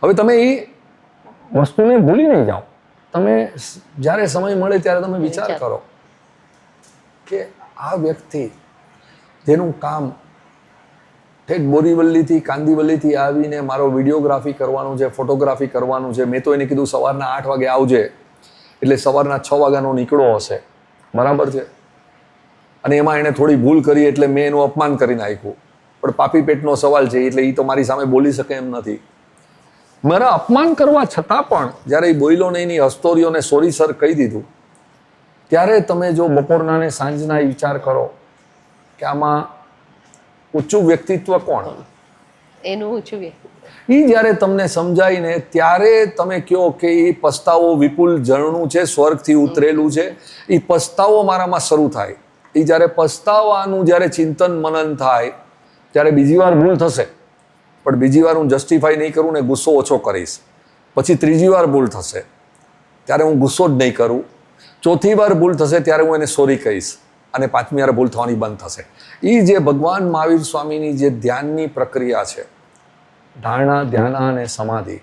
હવે તમે એ વસ્તુને ભૂલી નહીં જાઓ. તમે જ્યારે સમય મળે ત્યારે તમે વિચાર કરો કે આ વ્યક્તિ જેનું કામ ઠેઠ બોરીવલ્લીથી કાંદીવલ્લીથી આવીને મારો વિડીયોગ્રાફી કરવાનું છે, ફોટોગ્રાફી કરવાનું છે. મેં તો એને કીધું સવારના 8 વાગે આવજે, એટલે સવારના 6 વાગ્યાનો નીકળો હશે, બરાબર છે. અને એમાં એણે થોડી ભૂલ કરી એટલે મેં એનું અપમાન કરી નાખ્યું. પણ પાપી પેટનો સવાલ છે એટલે એ તો મારી સામે બોલી શકે એમ નથી. મારા અપમાન કરવા છતાં પણ જ્યારે એ બોલ્યો ને એની હસ્તોરીઓને સોરી સર કહી દીધું, ત્યારે તમે જો બપોરના ને સાંજના એ વિચાર કરો કે આમાં ઊંચું વ્યક્તિત્વ કોણ, એનું ઊંચું વ્યક્તિત્વ. એ જ્યારે તમને સમજાય ને ત્યારે તમે કહો કે એ પસ્તાવો વિપુલ ઝરણું છે, સ્વર્ગથી ઉતરેલું છે. એ પસ્તાવો મારામાં શરૂ થાય. એ જ્યારે પસ્તાવાનું જ્યારે ચિંતન મનન થાય ત્યારે બીજી વાર ભૂલ થશે, પણ બીજી વાર હું જસ્ટિફાઈ નહીં કરું ને ગુસ્સો ઓછો કરીશ. પછી 3જી વાર ભૂલ થશે ત્યારે હું ગુસ્સો જ નહીં કરું. 4થી વાર ભૂલ થશે ત્યારે હું એને સોરી કહીશ, અને 5મી વાર ભૂલ થવાની બંધ થશે. એ જે ભગવાન મહાવીર સ્વામીની જે ધ્યાનની પ્રક્રિયા છે, ધારણા, ધ્યાન અને સમાધિ,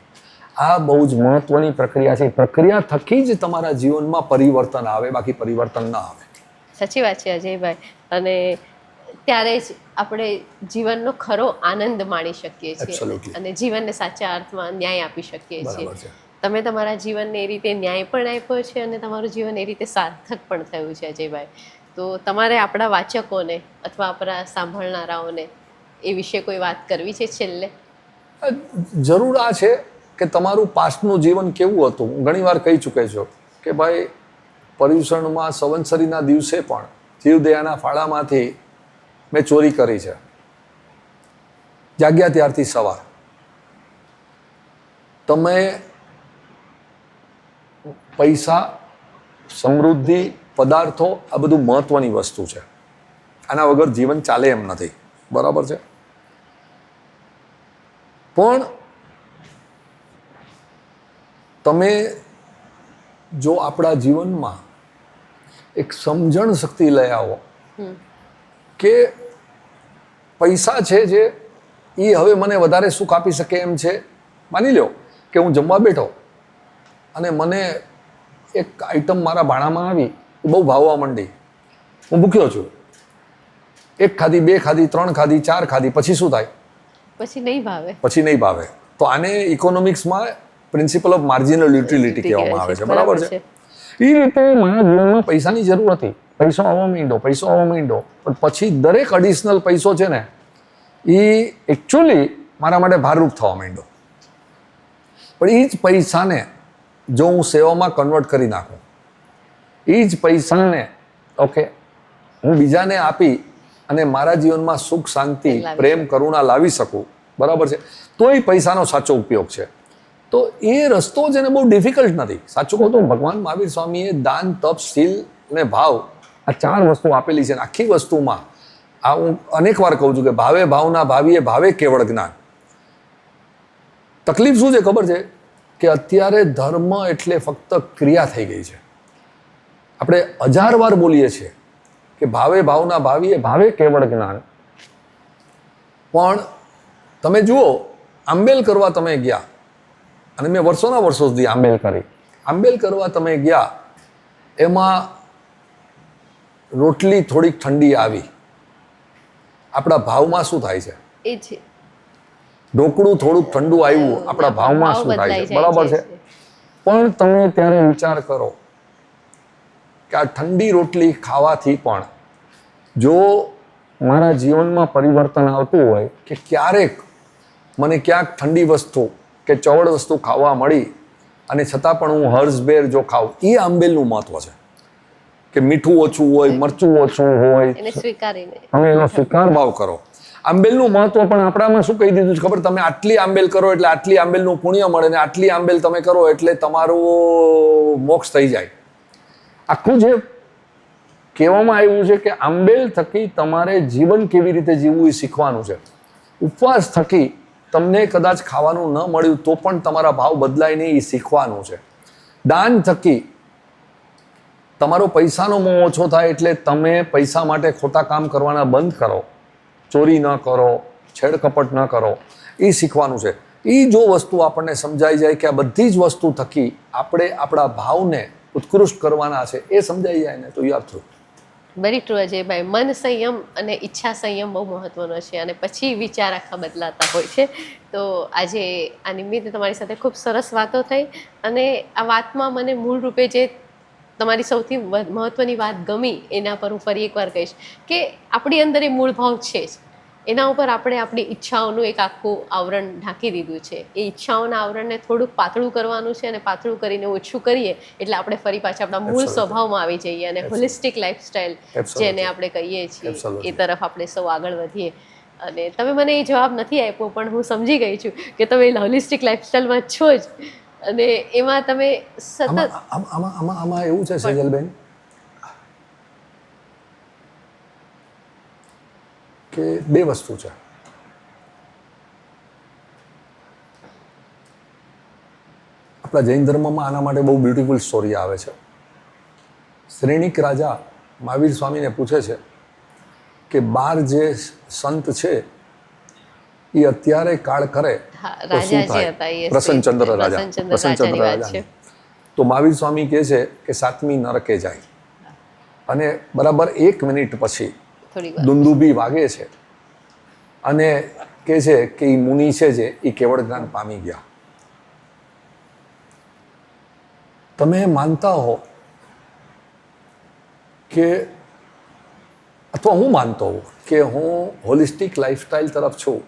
આ બહુ જ મહત્વની પ્રક્રિયા છે. પ્રક્રિયા થકી જ તમારા જીવનમાં પરિવર્તન આવે, બાકી પરિવર્તન ના આવે. સાચી વાત છે અજયભાઈ. અને ત્યારે જ આપણે જીવનનો ખરો આનંદ માણી શકીએ છીએ Absolutely. અને જીવનને સાચા અર્થમાં ન્યાય આપી શકીએ છીએ. બરાબર છે. તમે તમારા જીવનને એ રીતે ન્યાય પણ આપ્યો છે અને તમારું જીવન એ રીતે સાર્થક પણ થયું છે અજયભાઈ. તો તમારે આપણા વાચકોને અથવા આપણા સાંભળનારાઓને એ વિશે કોઈ વાત કરવી છે છેલ્લે? જરૂર આ છે કે તમારું પાસ્ટનું જીવન કેવું હતું. હું ઘણીવાર કહી ચૂકે છું કે ભાઈ પર્યુષણમાં સંવત્સરીના દિવસે પણ જીવદયાના ફાળામાંથી મેં ચોરી કરી છે. જાગ્યા ત્યારથી સવાર તમે પૈસા, સમૃદ્ધિ, પદાર્થો આ બધું મહત્વની વસ્તુ છે. આના વગર જીવન ચાલે એમ નથી. બરાબર છે. પણ તમે જો આપણા જીવનમાં એક સમજણ શક્તિ લઈ આવો કે પૈસા છે જે એ હવે મને વધારે સુખ આપી શકે એમ છે. માની લો કે હું જમવા બેઠો અને મને એક આઈટમ મારા ભાણામાં આવી, એ બહુ ભાવવા માંડી, હું ભૂખ્યો છું. 1 ખાધી, 2 ખાધી, 3 ખાધી, 4 ખાધી, પછી શું થાય? પછી નહીં ભાવે. પછી નહીં ભાવે. તો આને ઇકોનોમિક્સમાં પ્રિન્સિપલ ઓફ માર્જિનલ યુટિલિટી કહેવામાં આવે છે. બરાબર છે. એ રીતે મારા જીવનમાં પૈસાની જરૂર હતી. પૈસો આવવા માંડ્યો, પણ પછી દરેક એડિશનલ પૈસો છે ને એ એકચ્યુઅલી મારા માટે ભારરૂપ થવા માંડ્યો. પણ એ જ પૈસાને જો હું સેવામાં કન્વર્ટ કરી નાખું, એ જ પૈસાને હું બીજાને આપી અને મારા જીવનમાં સુખ, શાંતિ, પ્રેમ, કરુણા લાવી શકું, બરાબર છે, તો એ પૈસાનો સાચો ઉપયોગ છે. તો એ રસ્તો છે ને બહુ ડિફિકલ્ટ નથી. સાચું કહું તો ભગવાન મહાવીર સ્વામીએ દાન, તપ, શીલ અને ભાવ આ 4 વસ્તુ આપેલી છે. આખી વસ્તુમાં આ હું અનેક વાર કહું છું કે ભાવે ભાવના ભાવીએ ભાવે કેવળ જ્ઞાન. તકલીફ શું છે ખબર છે? કે અત્યારે ધર્મ એટલે ફક્ત ક્રિયા થઈ ગઈ છે. આપણે 1000 વાર બોલીએ છીએ કે ભાવે ભાવના ભાવીએ ભાવે કેવળ જ્ઞાન. પણ તમે જુઓ, આંબેલ કરવા તમે ગયા, અને મેં વર્ષો સુધી આંબેલ કરી. આંબેલ કરવા તમે ગયા, એમાં રોટલી થોડીક ઠંડી આવી, આપણા ભાવમાં શું થાય છે? એ છે. ઢોકળું થોડુંક ઠંડુ આવ્યું, આપણા ભાવમાં શું થાય છે? બરાબર છે. પણ તમે ત્યારે વિચાર કરો કે આ ઠંડી રોટલી ખાવાથી પણ જો મારા જીવનમાં પરિવર્તન આવતું હોય કે ક્યારેક મને ક્યાંક ઠંડી વસ્તુ કે ચવડ વસ્તુ ખાવા મળી અને છતાં પણ હું હર્ષભેર જો ખાઉં, એ આંબેલનું મહત્વ છે. કે મીઠું ઓછું હોય, મરચું ઓછું હોય, એને સ્વીકારીને તમે એનો સ્વીકાર ભાવ કરો. આંબેલનું મહત્વ પણ આપણામાં શું કહી દીધું છે ખબર? તમે આટલી આંબેલ કરો એટલે આટલી આંબેલનું પુણ્ય મળે, ને આટલી આંબેલ તમે કરો એટલે તમારું મોક્ષ થઈ જાય. આખું જે કહેવામાં આવ્યું છે કે આંબેલ થકી તમારે જીવન કેવી રીતે જીવવું એ શીખવાનું છે. ઉપવાસ થકી તમને કદાચ ખાવાનું ન મળ્યું તો પણ તમારા ભાવ બદલાય નહીં, એ શીખવાનું છે. દાન થકી તમારો પૈસાનો મોહ ઓછો થાય એટલે તમે પૈસા માટે ખોટા કામ કરવાના બંધ કરો, ચોરી ન કરો, છેડકપટ ન કરો, એ શીખવાનું છે. એ જો વસ્તુ આપણને સમજાઈ જાય કે આ બધી જ વસ્તુ થકી આપણે આપણા ભાવને ઉત્કૃષ્ટ કરવાના છે, એ સમજાઈ જાય ને તો you are through. Very true Ajaybhai. મન સંયમ અને ઈચ્છા સંયમ બહુ મહત્વનો છે, અને પછી વિચાર આખા બદલાતા હોય છે. તો આજે આ નિમિત્તે તમારી સાથે ખૂબ સરસ વાતો થઈ, અને આ વાતમાં મને મૂળ રૂપે જે તમારી સૌથી મહત્વની વાત ગમી એના પર હું ફરી એકવાર કહીશ કે આપણી અંદર એ મૂળ ભાવ છે જ, એના ઉપર આપણે આપણી ઈચ્છાઓનું એક આખું આવરણ ઢાંકી દીધું છે. એ ઈચ્છાઓના આવરણને થોડુંક પાતળું કરવાનું છે, અને પાતળું કરીને ઓછું કરીએ એટલે આપણે ફરી પાછા આપણા મૂળ સ્વભાવમાં આવી જઈએ, અને હોલિસ્ટિક લાઈફસ્ટાઈલ જેને આપણે કહીએ છીએ એ તરફ આપણે સૌ આગળ વધીએ. અને તમે મને એ જવાબ નથી આપ્યો, પણ હું સમજી ગઈ છું કે તમે હોલિસ્ટિક લાઈફસ્ટાઈલમાં છો જ, અને એમાં તમે સતત આમાં એવું છે સેજલબેન કે 2 વસ્તુ છે. આપણા જૈન ધર્મમાં આના માટે બહુ બ્યુટીફુલ સ્ટોરી આવે છે. શ્રેણિક રાજા મહાવીર સ્વામીને પૂછે છે કે 12 જે સંત છે એ અત્યારે કાળ કરે તો શું થાય? પ્રસન્નચંદ્ર રાજા. તો મહાવીર સ્વામી કહે છે કે 7મી નરકે જાય, અને બરાબર 1 મિનિટ પછી દુંદુભી વાગે છે, અને કહે છે કે એ મુનિ છે જે એ કેવળ જ્ઞાન પામી ગયા. તમે માનતા હો કે, અથવા હું માનતો હોઉં કે હું હોલિસ્ટિક લાઈફસ્ટાઈલ તરફ છું,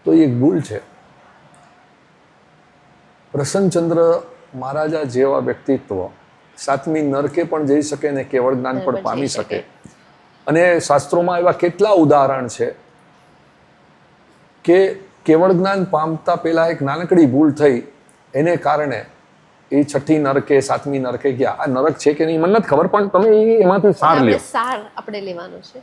તો એ એક ભૂલ છે. પ્રસન્નચંદ્ર મહારાજા જેવા વ્યક્તિત્વ સાતમી નરકે પણ જઈ શકે ને કેવળ જ્ઞાન પણ પામી શકે. અને શાસ્ત્રોમાં એવા કેટલા ઉદાહરણ છે કે કેવળ જ્ઞાન પામતા પહેલા એક નાનકડી ભૂલ થઈ, એને કારણે એ છઠ્ઠી નરકે સાતમી નરકે ગયા. આ નરક છે કે નહીં મને નથી ખબર, પણ તમે એમાંથી સાર લ્યો. સાર આપણે લેવાનો છે.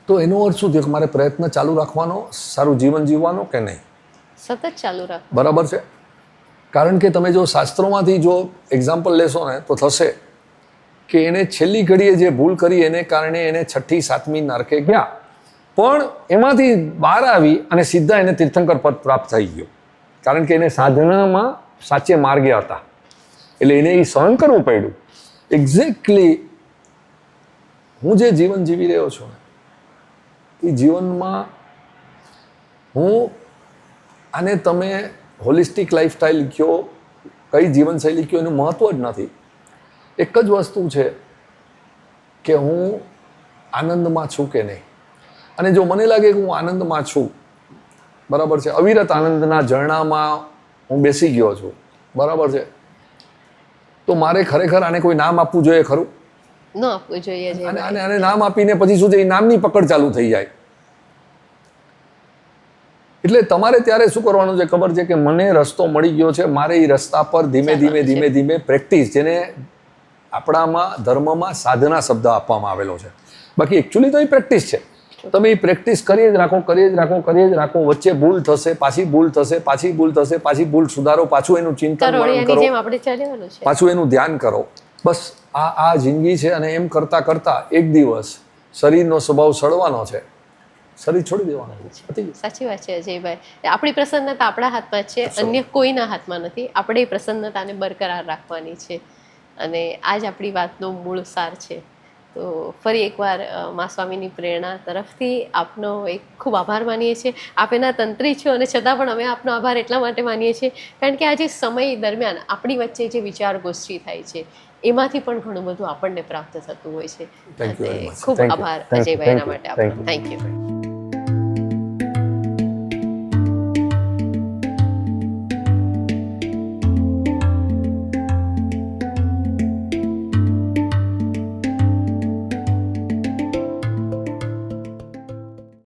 તો એનો અર્થ શું થયો કે મારે પ્રયત્ન ચાલુ રાખવાનો, સારું જીવન જીવવાનો કે નહીં? સતત ચાલુ રાખ. બરાબર છે. કારણ કે તમે જો શાસ્ત્રોમાંથી જો એક્ઝામ્પલ લેશો ને તો થશે કે એને છેલ્લી ઘડીએ જે ભૂલ કરી એને કારણે એને છઠ્ઠી સાતમી નરકે ગયા, પણ એમાંથી બહાર આવી અને સીધા એને તીર્થંકર પદ પ્રાપ્ત થઈ ગયો. કારણ કે એને સાધનામાં સાચે માર્ગે હતા, એટલે એને એ સહન કરવું પડ્યું. એક્ઝેક્ટલી હું જે જીવન જીવી રહ્યો છું ને એ જીવનમાં હું આને તમે હોલિસ્ટિક લાઈફસ્ટાઈલ કયો, કઈ જીવનશૈલી કયો, એનું મહત્વ જ નથી. એક જ વસ્તુ છે કે હું આનંદમાં છું કે નહીં. અને જો મને લાગે કે હું આનંદમાં છું, બરાબર છે, અવિરત આનંદના ઝરણામાં હું બેસી ગયો છું, બરાબર છે, તો મારે ખરેખર આને કોઈ નામ આપવું જોઈએ ખરું? ન આપવું જોઈએ. આને નામ આપીને પછી શું છે, એ નામની પકડ ચાલુ થઈ જાય. એટલે તમારે ત્યારે શું કરવાનું છે ખબર છે કે મને રસ્તો મળી ગયો છે, મારે એ રસ્તા પર ધીમે ધીમે ધીમે ધીમે પ્રેક્ટિસ, જેને આપણામાં ધર્મમાં સાધના શબ્દ આપવામાં આવેલો છે, બાકી એકચ્યુઅલી તો એ પ્રેક્ટિસ છે. તમે એ પ્રેક્ટિસ કરીએ જ રાખો, કરીએ જ રાખો, કરીએ જ રાખો. વચ્ચે ભૂલ થશે, પાછી ભૂલ થશે, પાછી ભૂલ થશે, પાછી ભૂલ સુધારો, પાછું એનું ચિંતન કરો, પાછું એનું ધ્યાન કરો. બસ આ જિંદગી છે. અને એમ કરતા કરતા એક દિવસ શરીરનો સ્વભાવ સડવાનો છે, શરીર છોડી દેવાનું. સાચી વાત છે અજયભાઈ. આપણી પ્રસન્નતા આપણા હાથમાં છે, અન્ય કોઈના હાથમાં નથી. આપણે એ પ્રસન્નતાને બરકરાર રાખવાની છે, અને આ જ આપણી વાતનો મૂળ સાર છે. તો ફરી એકવાર મા સ્વામીની પ્રેરણા તરફથી આપનો એક ખૂબ આભાર માનીએ છીએ. આપ એના તંત્રી છો, અને છતાં પણ અમે આપનો આભાર એટલા માટે માનીએ છીએ કારણ કે આ જે સમય દરમિયાન આપણી વચ્ચે જે વિચાર ગોષ્ઠી થાય છે એમાંથી પણ ઘણું બધું આપણને પ્રાપ્ત થતું હોય છે. ખૂબ આભાર અજયભાઈ એના માટે. Thank you.